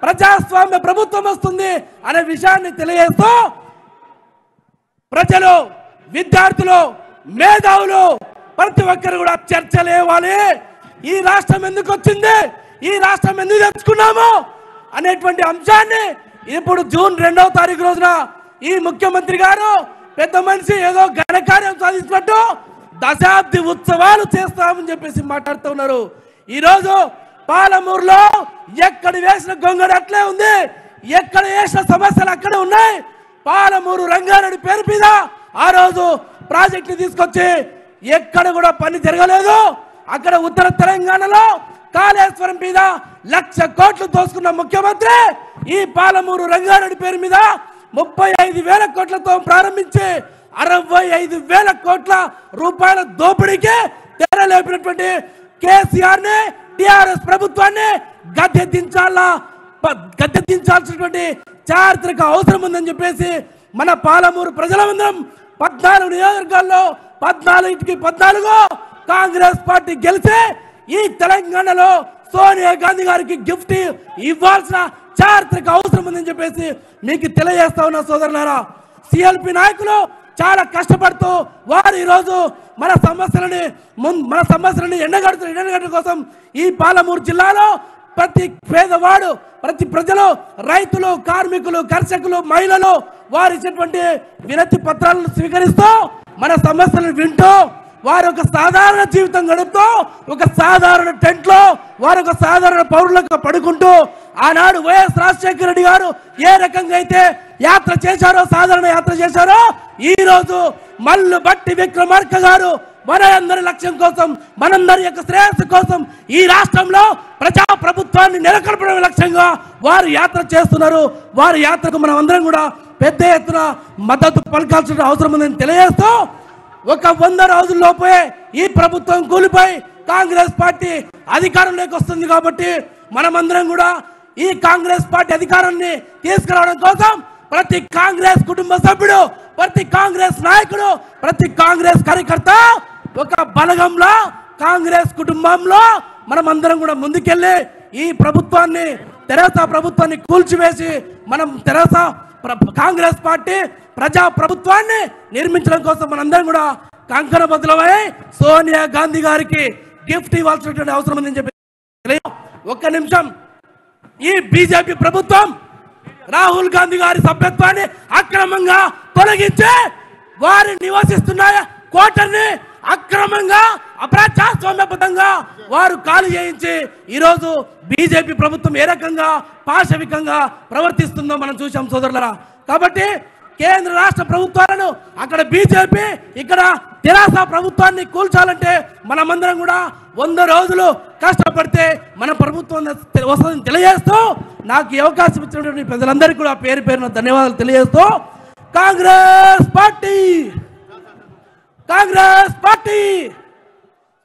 ప్రజాస్వామ్య ప్రభుత్వం వస్తుంది అనే విషయాన్ని తెలియజేస్తూ ప్రజలు, విద్యార్థులు, మేధావులు ప్రతి ఒక్కరు కూడా చర్చలు ఇవ్వాలి. ఈ రాష్ట్రం ఎందుకు వచ్చింది, ఈ రాష్ట్రం ఎందుకు తెచ్చుకున్నాము అనేటువంటి అంశాన్ని ఇప్పుడు జూన్ 2వ తారీఖు రోజున ఈ ముఖ్యమంత్రి గారు పెద్ద మనిషి ఏదో ఘనకార్యం సాధించినట్టు దశాబ్ది ఉత్సవాలు చేస్తామని చెప్పేసి మాట్లాడుతున్నారు. ఈరోజు పాలమూరులో ఎక్కడ వేసిన గొంగడు అట్లే ఉంది, ఎక్కడ వేసిన సమస్యలు అక్కడే ఉన్నాయి. పాలమూరు రంగారెడ్డి పేరు మీద ఆ రోజు ప్రాజెక్టు తీసుకొచ్చి ఎక్కడ కూడా పని జరగలేదు. అక్కడ ఉత్తర తెలంగాణలో కాళేశ్వరం మీద 1,00,000 కోట్లు దోసుకున్న ముఖ్యమంత్రి ఈ పాలమూరు రంగారెడ్డి పేరు మీద 35,000 కోట్లతో ప్రారంభించి 65,000 కోట్ల రూపాయల దోపిడీకి తెరలేపినటువంటి కేసీఆర్ ని, టిఆర్ఎస్ ప్రభుత్వాన్ని గద్దెదించాల్సినటువంటి చారిత్రక అవసరం ఉందని చెప్పేసి మన పాలమూరు ప్రజలందరం 14 నియోజకవర్గాల్లో 14 కాంగ్రెస్ పార్టీ గెలిచి ఈ తెలంగాణలో సోనియా గాంధీ గారికి గిఫ్ట్ ఇవ్వాల్సిన చారిత్రక అవసరం ఉందని చెప్పేసి మీకు తెలియజేస్తా ఉన్న సోదరులారా. సిఎల్పి నాయకులు చాలా కష్టపడుతూ వారు ఈరోజు మన సమస్యలని ఎండగట్టడం కోసం ఈ పాలమూరు జిల్లాలో ప్రతి పేదవాడు, ప్రతి ప్రజలు, రైతులు, కార్మికులు, కర్షకులు, మహిళలు వారు ఇచ్చినటువంటి వినతి పత్రాలను స్వీకరిస్తూ మన సమస్యలను వింటూ వారు ఒక సాధారణ జీవితం గడుపుతూ ఒక సాధారణ టెంట్ లో వారు ఒక సాధారణ పౌరులకు పడుకుంటూ ఆనాడు వైఎస్ రాజశేఖర రెడ్డి గారు ఏ రకంగా అయితే యాత్ర చేశారో, సాధారణ యాత్ర చేశారో, ఈ రోజు మల్లు బట్టి విక్రమార్క గారు మనందరి లక్ష్యం కోసం, మనందరి యొక్క శ్రేయస్సు కోసం ఈ రాష్ట్రంలో ప్రజా ప్రభుత్వాన్ని నెలకొల్పడం లక్ష్యంగా వారు యాత్ర చేస్తున్నారు. వారి యాత్రకు మనం అందరం కూడా పెద్ద ఎత్తున మద్దతు పలకాల్సిన అవసరం ఉందని తెలియజేస్తూ ఒక 100 రోజుల్లోపే ఈ ప్రభుత్వం కూలిపోయి కాంగ్రెస్ పార్టీ అధికారంలోకి వస్తుంది. కాబట్టి మనమందరం కూడా ఈ కాంగ్రెస్ పార్టీ అధికారాన్ని తీసుకురావడం కోసం ప్రతి కాంగ్రెస్ కుటుంబ సభ్యుడు, ప్రతి కాంగ్రెస్ నాయకుడు, ప్రతి కాంగ్రెస్ కార్యకర్త ఒక బలగంలో కాంగ్రెస్ కుటుంబంలో మనమందరం కూడా ముందుకెళ్ళి ఈ ప్రభుత్వాన్ని, తెరాస ప్రభుత్వాన్ని కూల్చివేసి మనం కాంగ్రెస్ పార్టీ ప్రజా ప్రభుత్వాన్ని నిర్మించడం కోసం మనందరం కూడా కంకణబద్ధులమై సోనియా గాంధీ గారికి గిఫ్ట్ ఇవ్వాల్సినటువంటి అవసరం ఉందని చెప్పి ఒక్క నిమిషం. ఈ బీజేపీ ప్రభుత్వం రాహుల్ గాంధీ గారి సభ్యత్వాన్ని అక్రమంగా తొలగించి వారి నివసిస్తున్న కోటర్ని అక్రమంగా అప్రజాస్వామ్యబద్ధంగా వారు ఖాళీ చేయించి ఈరోజు బీజేపీ ప్రభుత్వం ఏ రకంగా పాశవికంగా ప్రవర్తిస్తుందో మనం చూసాం సోదరులరా. కాబట్టి కేంద్ర రాష్ట్ర ప్రభుత్వాలను అక్కడ బీజేపీ, ఇక్కడ తెరాస ప్రభుత్వాన్ని కూల్చాలంటే మనమందరం కూడా 100 రోజులు కష్టపడితే మన ప్రభుత్వం వస్తుందని తెలియజేస్తూ నాకు ఈ అవకాశం ఇచ్చినటువంటి ప్రజలందరికీ కూడా పేరు పేరున ధన్యవాదాలు తెలియజేస్తూ కాంగ్రెస్ పార్టీ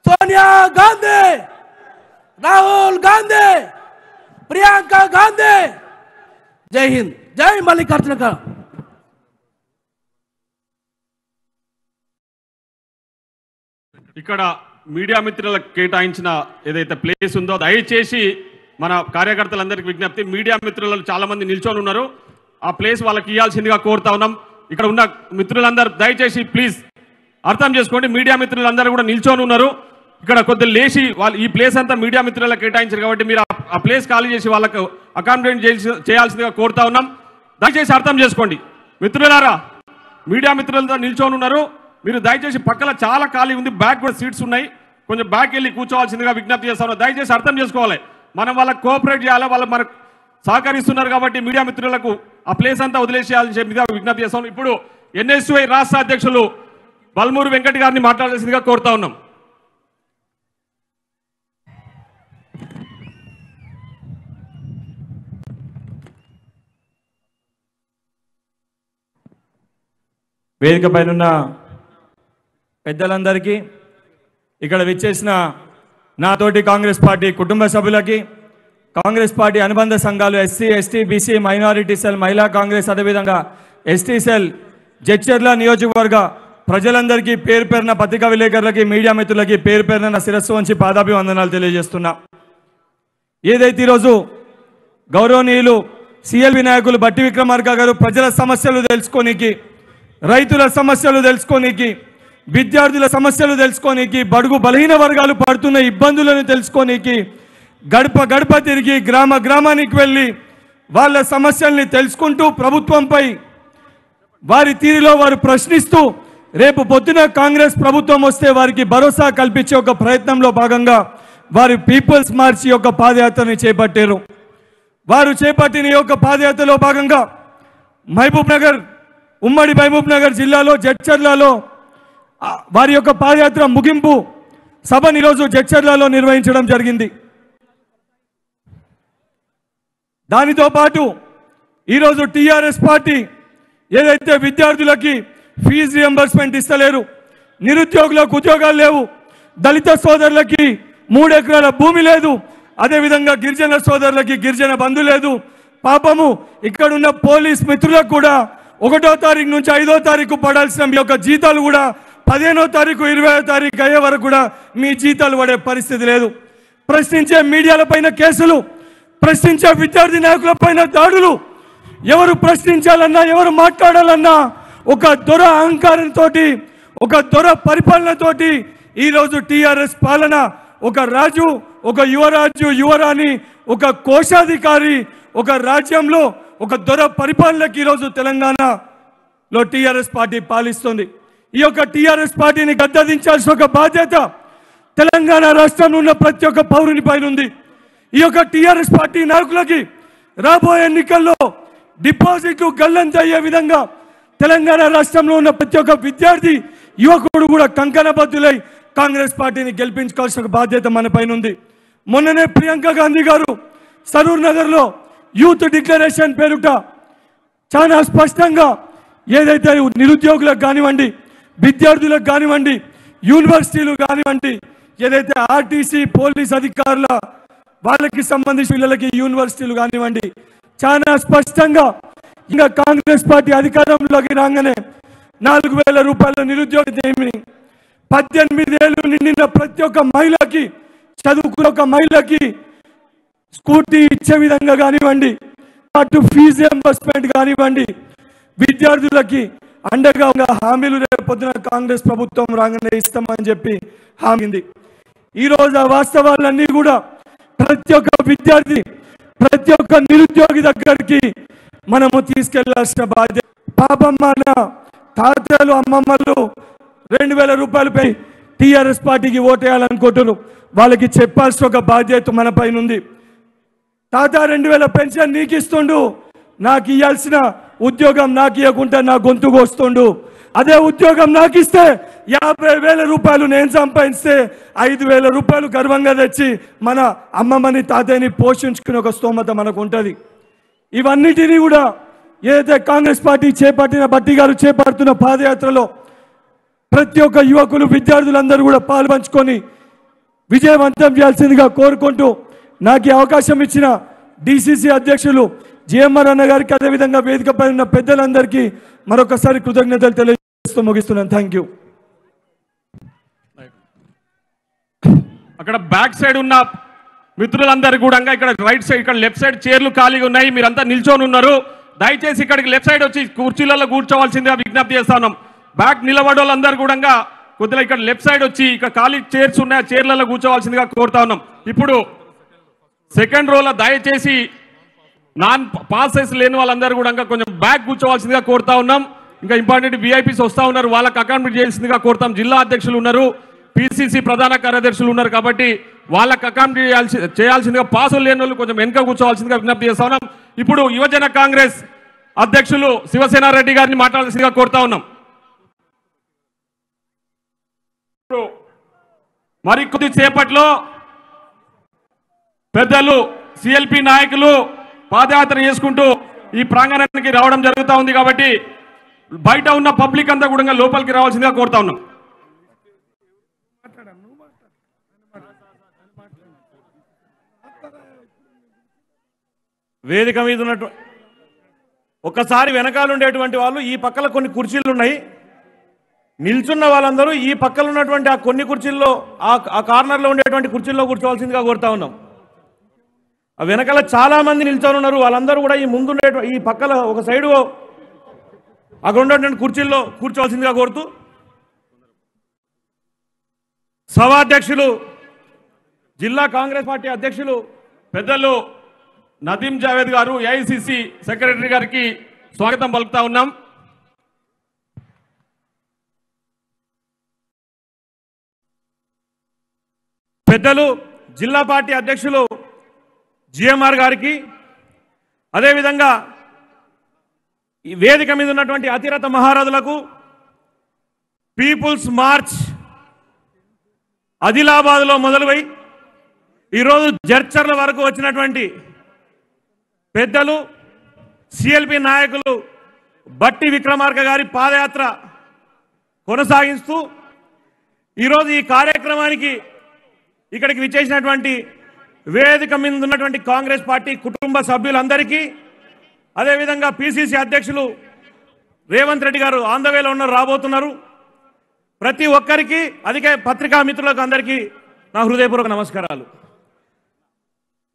సోనియా గాంధీ, రాహుల్ గాంధీ, ప్రియాంక గాంధీ. జై హింద్, జై మల్లికార్జున. ఇక్కడ మీడియా మిత్రులకు కేటాయించిన ఏదైతే ప్లేస్ ఉందో దయచేసి మన కార్యకర్తలందరికీ విజ్ఞప్తి, మీడియా మిత్రులు చాలా మంది నిల్చొని ఉన్నారు, ఆ ప్లేస్ వాళ్ళకి ఇవ్వాల్సిందిగా కోరుతా ఉన్నాం. ఇక్కడ ఉన్న మిత్రులందరూ దయచేసి ప్లీజ్ అర్థం చేసుకోండి, మీడియా మిత్రులందరూ కూడా నిల్చొని ఉన్నారు. ఇక్కడ కొద్దిగా లేచి వాళ్ళు ఈ ప్లేస్ అంతా మీడియా మిత్రులకు కేటాయించారు కాబట్టి మీరు ఆ ప్లేస్ ఖాళీ చేసి వాళ్ళకు అకామిడేట్ చేయాల్సిందిగా కోరుతా ఉన్నాం. దయచేసి అర్థం చేసుకోండి మిత్రులారా, మీడియా మిత్రులతో నిల్చొని ఉన్నారు, మీరు దయచేసి పక్కన చాలా ఖాళీ ఉంది, బ్యాక్ కూడా సీట్స్ ఉన్నాయి, కొంచెం బ్యాక్ వెళ్ళి కూర్చోవాల్సిందిగా విజ్ఞప్తి చేస్తా ఉన్నాం. దయచేసి అర్థం చేసుకోవాలి, మనం వాళ్ళకి కోఆపరేట్ చేయాలి, వాళ్ళు మనకు సహకరిస్తున్నారు కాబట్టి మీడియా మిత్రులకు ఆ ప్లేస్ అంతా వదిలేసేయాలని చెప్పి విజ్ఞప్తి చేస్తాం. ఇప్పుడు ఎన్ఎస్యుఐ రాష్ట్ర అధ్యక్షులు బల్మూరు వెంకట్ గారిని మాట్లాడాల్సిందిగా కోరుతా ఉన్నాం. వేదిక పైన పెద్దలందరికీ, ఇక్కడ విచ్చేసిన నాతోటి కాంగ్రెస్ పార్టీ కుటుంబ సభ్యులకి, కాంగ్రెస్ పార్టీ అనుబంధ సంఘాలు SC, ST, BC, minority cell, మహిళా కాంగ్రెస్, అదేవిధంగా ఎస్టీ సెల్, జడ్చర్ల నియోజకవర్గ ప్రజలందరికీ పేరు పేరున పత్రికా విలేకరులకి మీడియా మిత్రులకి పేరు పేరున నా శిరస్సు వంచి పాదాభివందనాలు తెలియజేస్తున్నా. ఏదైతే ఈరోజు గౌరవనీయులు సిఎల్వి నాయకులు బట్టి విక్రమార్క గారు ప్రజల సమస్యలు తెలుసుకోనికి, రైతుల సమస్యలు తెలుసుకోనికి, విద్యార్థుల సమస్యలు తెలుసుకోనికి, బడుగు బలహీన వర్గాలు పడుతున్న ఇబ్బందులను తెలుసుకోనికి గడప గడప తిరిగి గ్రామ గ్రామానికి వెళ్ళి వాళ్ళ సమస్యల్ని తెలుసుకుంటూ ప్రభుత్వంపై వారి తీరులో వారు ప్రశ్నిస్తూ రేపు పొద్దున కాంగ్రెస్ ప్రభుత్వం వస్తే వారికి భరోసా కల్పించే ఒక ప్రయత్నంలో భాగంగా వారి పీపుల్స్ మార్చ్ యొక్క పాదయాత్రని చేపట్టారు. వారు చేపట్టిన యొక్క పాదయాత్రలో భాగంగా మహబూబ్ నగర్, ఉమ్మడి మహబూబ్ నగర్ జిల్లాలో జడ్చర్లలో వారి యొక్క పాదయాత్ర ముగింపు సభను ఈరోజు జడ్చర్లలో నిర్వహించడం జరిగింది. దానితో పాటు ఈరోజు టీఆర్ఎస్ పార్టీ ఏదైతే విద్యార్థులకి ఫీజు రియంబర్స్మెంట్ ఇస్తలేరు, నిరుద్యోగులకు ఉద్యోగాలు లేవు, దళిత సోదరులకి 3 ఎకరాల భూమి లేదు, అదేవిధంగా గిరిజన సోదరులకి గిరిజన బంధు లేదు. పాపము ఇక్కడున్న పోలీస్ మిత్రులకు కూడా 1వ తారీఖు నుంచి 5వ తారీఖు పడాల్సిన మీ యొక్క జీతాలు కూడా 15వ తారీఖు 20వ తారీఖు అయ్యే వరకు కూడా మీ జీతాలు పడే పరిస్థితి లేదు. ప్రశ్నించే మీడియాలపైన కేసులు, ప్రశ్నించే విద్యార్థి నాయకులపైన దాడులు, ఎవరు ప్రశ్నించాలన్నా ఎవరు మాట్లాడాలన్నా ఒక దొర అహంకారంతో, ఒక దొర పరిపాలనతోటి ఈరోజు టీఆర్ఎస్ పాలన ఒక రాజు, ఒక యువరాజు, యువరాణి, ఒక కోశాధికారి, ఒక రాజ్యంలో ఒక దొర పరిపాలనకి ఈరోజు తెలంగాణలో టీఆర్ఎస్ పార్టీ పాలిస్తుంది. ఈ యొక్క టీఆర్ఎస్ పార్టీని గద్దదించాల్సిన ఒక బాధ్యత తెలంగాణ రాష్ట్రంలో ఉన్న ప్రతి ఒక్క పౌరుని పైన ఉంది. ఈ యొక్క టీఆర్ఎస్ పార్టీ నాయకులకి రాబోయే ఎన్నికల్లో డిపాజిట్లు గల్లంత అయ్యే విధంగా తెలంగాణ రాష్ట్రంలో ఉన్న ప్రతి ఒక్క విద్యార్థి యువకుడు కూడా కంకణబద్దులై కాంగ్రెస్ పార్టీని గెలిపించుకోవాల్సిన బాధ్యత మన పైన ఉంది. మొన్ననే ప్రియాంక గాంధీ గారు సరూర్ నగర్లో యూత్ డిక్లరేషన్ పేరుట చాలా స్పష్టంగా ఏదైతే నిరుద్యోగులకు కానివ్వండి, విద్యార్థులకు కానివ్వండి, యూనివర్సిటీలు కానివ్వండి, ఏదైతే ఆర్టీసీ పోలీస్ అధికారుల వాళ్ళకి సంబంధించిన పిల్లలకి యూనివర్సిటీలు కానివ్వండి, చాలా స్పష్టంగా ఇంకా కాంగ్రెస్ పార్టీ అధికారంలోకి రాగానే 4,000 రూపాయల నిరుద్యోగ ఏమి, 18 ఏళ్ళు నిండిన ప్రతి ఒక్క మహిళకి, చదువుకున్న ఒక మహిళకి స్కూటీ ఇచ్చే విధంగా కానివ్వండి, అటు ఫీజు రియంబర్స్మెంట్ కానివ్వండి, విద్యార్థులకి అండగా హామీలు రేపొద్దున కాంగ్రెస్ ప్రభుత్వం రాగానే ఇస్తామని చెప్పి హామీంది. ఈరోజు ఆ వాస్తవాలన్నీ కూడా ప్రతి ఒక్క విద్యార్థి, ప్రతి ఒక్క నిరుద్యోగి దగ్గరికి మనము తీసుకెళ్లాల్సిన బాధ్యత. పాపం మన తాతలు అమ్మమ్మలు 2,000 రూపాయలపై టీఆర్ఎస్ పార్టీకి ఓటేయాలనుకుంటున్నారు. వాళ్ళకి చెప్పాల్సిన ఒక బాధ్యత మన పైన ఉంది. తాత 2,000 పెన్షన్ నీకు ఇస్తుండు, నాకు ఇవ్వాల్సిన ఉద్యోగం నాకు ఇవ్వకుండా నా గొంతుకు వస్తుండు. అదే ఉద్యోగం నాకు ఇస్తే 50,000 రూపాయలు నేను సంపాదిస్తే 5,000 రూపాయలు గర్వంగా తెచ్చి మన అమ్మమ్మని తాతయ్యని పోషించుకునే ఒక స్తోమత మనకు ఉంటుంది. ఇవన్నిటినీ కూడా ఏదైతే కాంగ్రెస్ పార్టీ చేపట్టిన, బట్టి గారు చేపడుతున్న పాదయాత్రలో ప్రతి ఒక్క యువకులు, విద్యార్థులందరూ కూడా పాల్పంచుకొని విజయవంతం చేయాల్సిందిగా కోరుకుంటూ నాకు అవకాశం ఇచ్చిన డిసిసి అధ్యక్షులు జిఎంఆర్ అన్న గారికి, అదేవిధంగా వేదికపై ఉన్న పెద్దలందరికీ మరొకసారి కృతజ్ఞతలు తెలియజేస్తూ ముగిస్తున్నాను. Thank you. అక్కడ బ్యాక్ సైడ్ ఉన్న మిత్రులందరూ కూడా ఇక్కడ రైట్ సైడ్, ఇక్కడ లెఫ్ట్ సైడ్ చైర్లు ఖాళీగా ఉన్నాయి, మీరంతా నిల్చొని ఉన్నారు. దయచేసి ఇక్కడికి లెఫ్ట్ సైడ్ వచ్చి కుర్చీలలో కూర్చోవాల్సిందిగా విజ్ఞప్తి చేస్తా ఉన్నాం. బ్యాక్ నిలబడే వాళ్ళందరూ కూడా కొద్దిగా ఇక్కడ లెఫ్ట్ సైడ్ వచ్చి ఇక్కడ ఖాళీ చైర్స్ ఉన్నాయి, ఆ చైర్లలో కూర్చోవాల్సిందిగా కోరుతా ఉన్నాం. ఇప్పుడు సెకండ్ రోలో దయచేసి నాన్ పాసెస్ లేని వాళ్ళందరూ కూడా కొంచెం బ్యాక్ కూర్చోవాల్సిందిగా కోరుతా ఉన్నాం. ఇంకా ఇంపార్టెంట్ విఐపీస్ వస్తూ ఉన్నారు, వాళ్ళకి అకామిడేట్ చేయాల్సిందిగా కోరుతాం. జిల్లా అధ్యక్షులు ఉన్నారు, పిసిసి ప్రధాన కార్యదర్శులు ఉన్నారు కాబట్టి వాళ్ళకి అకామిడేట్ చేయాల్సిందిగా, పాసులు లేని వాళ్ళు కొంచెం వెనుక కూర్చోవాల్సిందిగా విజ్ఞప్తి చేస్తా ఉన్నాం. ఇప్పుడు యువజన కాంగ్రెస్ అధ్యక్షులు శివసేన రెడ్డి గారిని మాట్లాడాల్సిందిగా కోరుతా ఉన్నాం. మరి కొద్ది సేపట్లో పెద్దలు సిఎల్పి నాయకులు పాదయాత్ర చేసుకుంటూ ఈ ప్రాంగణానికి రావడం జరుగుతూ ఉంది కాబట్టి బయట ఉన్న పబ్లిక్ అంతా కూడా లోపలికి రావాల్సిందిగా కోరుతా ఉన్నాం. వేదిక మీద ఉన్నట్టు ఒక్కసారి వెనకాల ఉండేటువంటి వాళ్ళు, ఈ పక్కల కొన్ని కుర్చీలు ఉన్నాయి, నిల్చున్న వాళ్ళందరూ ఈ పక్కన ఉన్నటువంటి ఆ కొన్ని కుర్చీల్లో ఆ కార్నర్లో ఉండేటువంటి కుర్చీల్లో కూర్చోవాల్సిందిగా కోరుతా ఉన్నాం. ఆ వెనకాల చాలా మంది నిల్చొని ఉన్నారు. వాళ్ళందరూ కూడా ఈ ముందుండే ఈ పక్కల ఒక సైడు అక్కడ ఉండేటువంటి కుర్చీల్లో కూర్చోవాల్సిందిగా కోరుతూ సభాధ్యక్షులు జిల్లా కాంగ్రెస్ పార్టీ అధ్యక్షులు పెద్దలు నదీం జావేద్ గారు ఏఐసిసి సెక్రటరీ గారికి స్వాగతం పలుకుతా ఉన్నాం. పెద్దలు జిల్లా పార్టీ అధ్యక్షులు జిఎంఆర్ గారికి, అదేవిధంగా ఈ వేదిక మీద ఉన్నటువంటి అతిరథ మహారాజులకు, పీపుల్స్ మార్చ్ ఆదిలాబాద్లో మొదలుపై ఈరోజు జడ్చర్ల వరకు వచ్చినటువంటి పెద్దలు, సిఎల్పి నాయకులు బట్టి విక్రమార్క గారి పాదయాత్ర కొనసాగిస్తూ ఈరోజు ఈ కార్యక్రమానికి ఇక్కడికి విచ్చేసినటువంటి వేదిక మీద ఉన్నటువంటి కాంగ్రెస్ పార్టీ కుటుంబ సభ్యులందరికీ, అదేవిధంగా పిసిసి అధ్యక్షులు రేవంత్ రెడ్డి గారు ఆన్ ద వేలో ఉన్నారు, రాబోతున్నారు. ప్రతి ఒక్కరికి, అధిక పత్రికా మిత్రులకు అందరికీ నా హృదయపూర్వక నమస్కారాలు.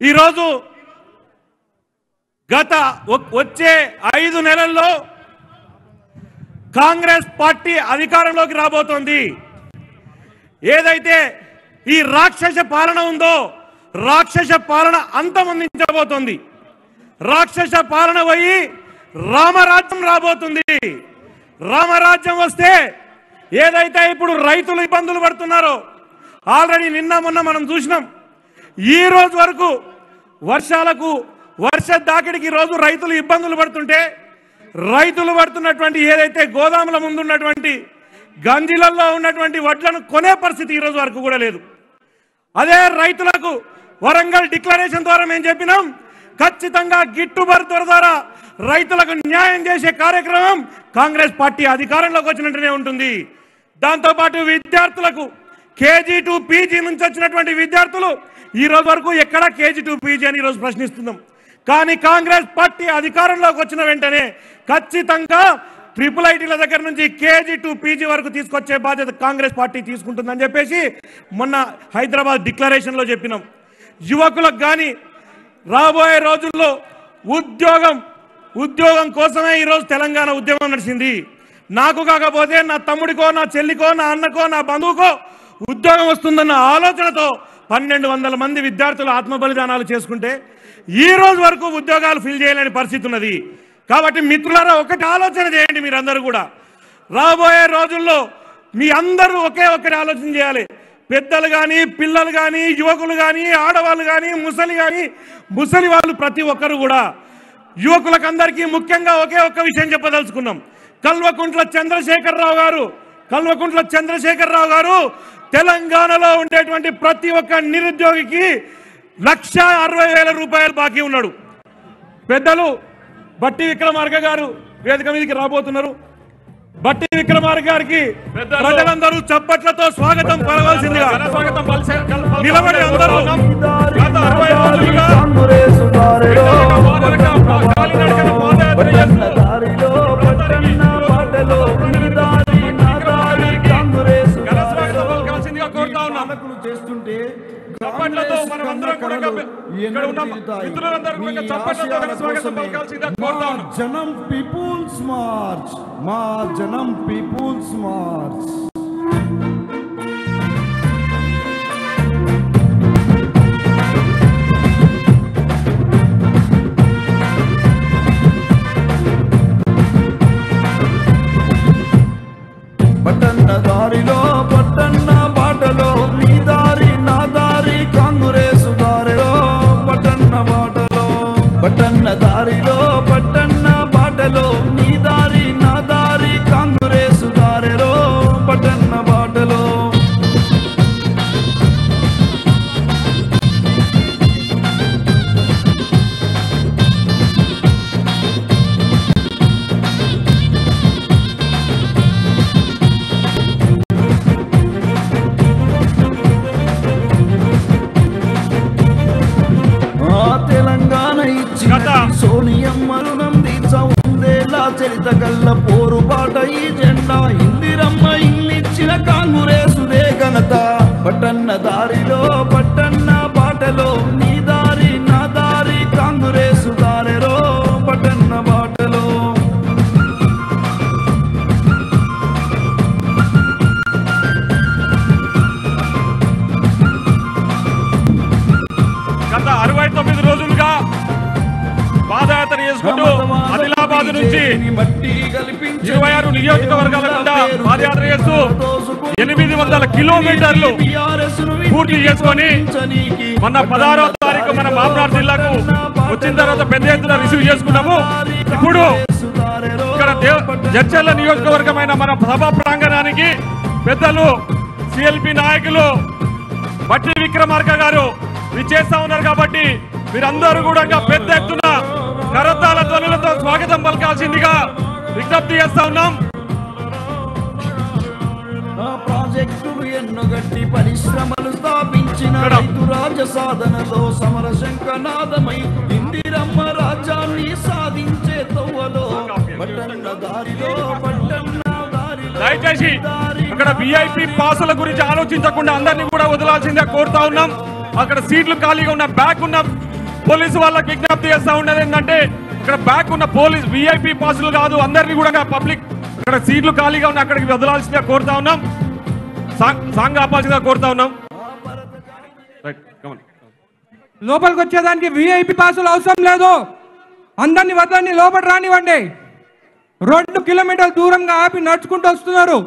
ఈరోజు గత వచ్చే 5 నెలల్లో కాంగ్రెస్ పార్టీ అధికారంలోకి రాబోతోంది. ఏదైతే ఈ రాక్షస పాలన ఉందో, రాక్షస పాలన అంతమొందించబోతోంది. రాక్షస పాలన పోయి రామరాజ్యం రాబోతుంది. రామరాజ్యం వస్తే ఏదైతే ఇప్పుడు రైతులు ఇబ్బందులు పడుతున్నారో, ఆల్రెడీ నిన్న మొన్న మనం చూసినాం. ఈ రోజు వరకు వర్ష దాకిడికి రోజు రైతులు ఇబ్బందులు పడుతుంటే, రైతులు పడుతున్నటువంటి ఏదైతే గోదాముల ముందున్నటువంటి గంజిలలో ఉన్నటువంటి వడ్లను కొనే పరిస్థితి ఈ రోజు వరకు కూడా లేదు. అదే రైతులకు వరంగల్ డిక్లరేషన్ ద్వారా మేము చెప్పినాం, ఖచ్చితంగా గిట్టుబాటు ధర ద్వారా రైతులకు న్యాయం చేసే కార్యక్రమం కాంగ్రెస్ పార్టీ అధికారంలోకి వచ్చినట్టునే ఉంటుంది. దాంతోపాటు విద్యార్థులకు కేజీ టు పీజీ నుంచి వచ్చినటువంటి విద్యార్థులు ఈ రోజు వరకు ఎక్కడ కేజీ టు పీజీ అని ఈరోజు ప్రశ్నిస్తున్నాం. కానీ కాంగ్రెస్ పార్టీ అధికారంలోకి వచ్చిన వెంటనే ఖచ్చితంగా IIITల దగ్గర నుంచి కేజీ టు పీజీ వరకు తీసుకొచ్చే బాధ్యత కాంగ్రెస్ పార్టీ తీసుకుంటుందని చెప్పేసి మొన్న హైదరాబాద్ డిక్లరేషన్లో చెప్పినాం. యువకులకు కానీ రాబోయే రోజుల్లో ఉద్యోగం కోసమే ఈరోజు తెలంగాణ ఉద్యమం నడిచింది. నాకు కాకపోతే నా తమ్ముడికో, నా చెల్లికో, నా అన్నకో, నా బంధువుకో ఉద్యోగం వస్తుందన్న ఆలోచనతో 1200 మంది విద్యార్థులు ఆత్మబలిదానాలు చేసుకుంటే ఈ రోజు వరకు ఉద్యోగాలు ఫిల్ చేయలేని పరిస్థితి ఉన్నది. కాబట్టి మిత్రులారా, ఒకటి ఆలోచన చేయండి. మీరందరూ కూడా రాబోయే రోజుల్లో మీ అందరూ ఒక్కటి ఆలోచన చేయాలి. పెద్దలు కానీ, పిల్లలు కానీ, యువకులు కానీ, ఆడవాళ్ళు కానీ, ముసలి వాళ్ళు ప్రతి ఒక్కరు కూడా యువకులకు అందరికీ ముఖ్యంగా ఒక్క విషయం చెప్పదలుచుకున్నాం. కల్వకుంట్ల చంద్రశేఖరరావు గారు తెలంగాణలో ఉండేటువంటి ప్రతి ఒక్క నిరుద్యోగికి 1,60,000 రూపాయలు బాకీ ఉన్నాడు. పెద్దలు బట్టి విక్రమార్క గారు వేదిక మీదకి రాబోతున్నారు. బట్టి విక్రమార్క గారికి ప్రజలందరూ చప్పట్లతో స్వాగతం పలవాల్సిందిగా నిలబడి అందరూ గత 60 రోజులుగా చేస్తుంటే చప్పట్లతో మనం అందరం కూడా ఇక్కడ ఉన్న మిత్రులందరూ కూడా చప్పట్లతో స్వాగతం పలకాల్సిందిగా కోరుతా ఉన్నాం. జనం పీపుల్స్ మార్చ్, మా జనం పీపుల్స్ మార్చ్. పట్టణ దారిలో పట్టణ బాటలో నీ దారి నా దారి కాంగ్రెస్ దారిలో పట్టణ బాటలో పట్టణ దారిలో పట్టణ బాటలో నీ దారి నా దారి కాంగ్రెస్ దారిలో పట్టణ బాటలో సోనియమ్మను నందించ ఉందేలా చరిత గల్ల పోరుబాట ఈ జెండా ఇందిరమ్మ కాంగ్రెసుదే ఘనత పట్టన్న దారిలో పట్టన్న బాటలో నీ దారి నా దారి కాంగ్రెసు దారిలో పట్టన్న బాటలో గత 69 రోజులుగా పాదయాత్ర చేసుకుంటూ ఆదిలాబాద్ నుంచి 26 నియోజకవర్గాల గుండా పాదయాత్ర చేస్తూ 800 కిలోమీటర్లు పూర్తి చేసుకొని మొన్న 16వ తారీఖు మన మామనాడు జిల్లాకు వచ్చిన తర్వాత పెద్ద ఎత్తున రిసీవ్ చేసుకున్నాము. ఇప్పుడు ఇక్కడ జడ్చర్ల నియోజకవర్గమైన మన సభా ప్రాంగణానికి పెద్దలు సిఎల్పి నాయకులు బట్టి విక్రమార్క గారు విచ్చేస్తా ఉన్నారు కాబట్టి మీరందరూ కూడా పెద్ద ఎత్తున కరతాళ ధ్వనులతో స్వాగతం పలకాల్సిందిగా విజ్ఞప్తి చేస్తా ఉన్నాం. ప్రాజెక్టులు ఎన్నో గట్టి పరిశ్రమలు స్థాపించిన రైతు రాజ సాధనలో సమర శంఖనాదమై ఇందిరమ్మ రాజ్యాన్ని సాధించే తవ్వలో పట్టణ దారిలో దయచేసి అక్కడ విఐపి పాసుల గురించి ఆలోచించకుండా అందరినీ కూడా వదలాల్సిందే కోరుతా ఉన్నాం. అక్కడ సీట్లు ఖాళీగా ఉన్న బ్యాక్ ఉన్న పోలీసు వాళ్ళకి విజ్ఞప్తి చేస్తా ఉన్నది ఏంటంటే ఇక్కడ బ్యాక్ ఉన్న పోలీస్ విఐపి పాసులు కాదు, అందరినీ కూడా పబ్లిక్ ఇక్కడ సీట్లు ఖాళీగా ఉన్న అక్కడికి వదలాల్సిందిగా కోరుతా ఉన్నాం. సాంగ్ ఆపాల్సిందిగా కోరుతా ఉన్నాం. లోపలికి వచ్చేదానికి విఐపి పాసులు అవసరం లేదు. అందరినీ వద్దని లోపల రానివ్వండి. 2 కిలోమీటర్ల దూరంగా ఆపి నడుచుకుంటూ వస్తున్నారు.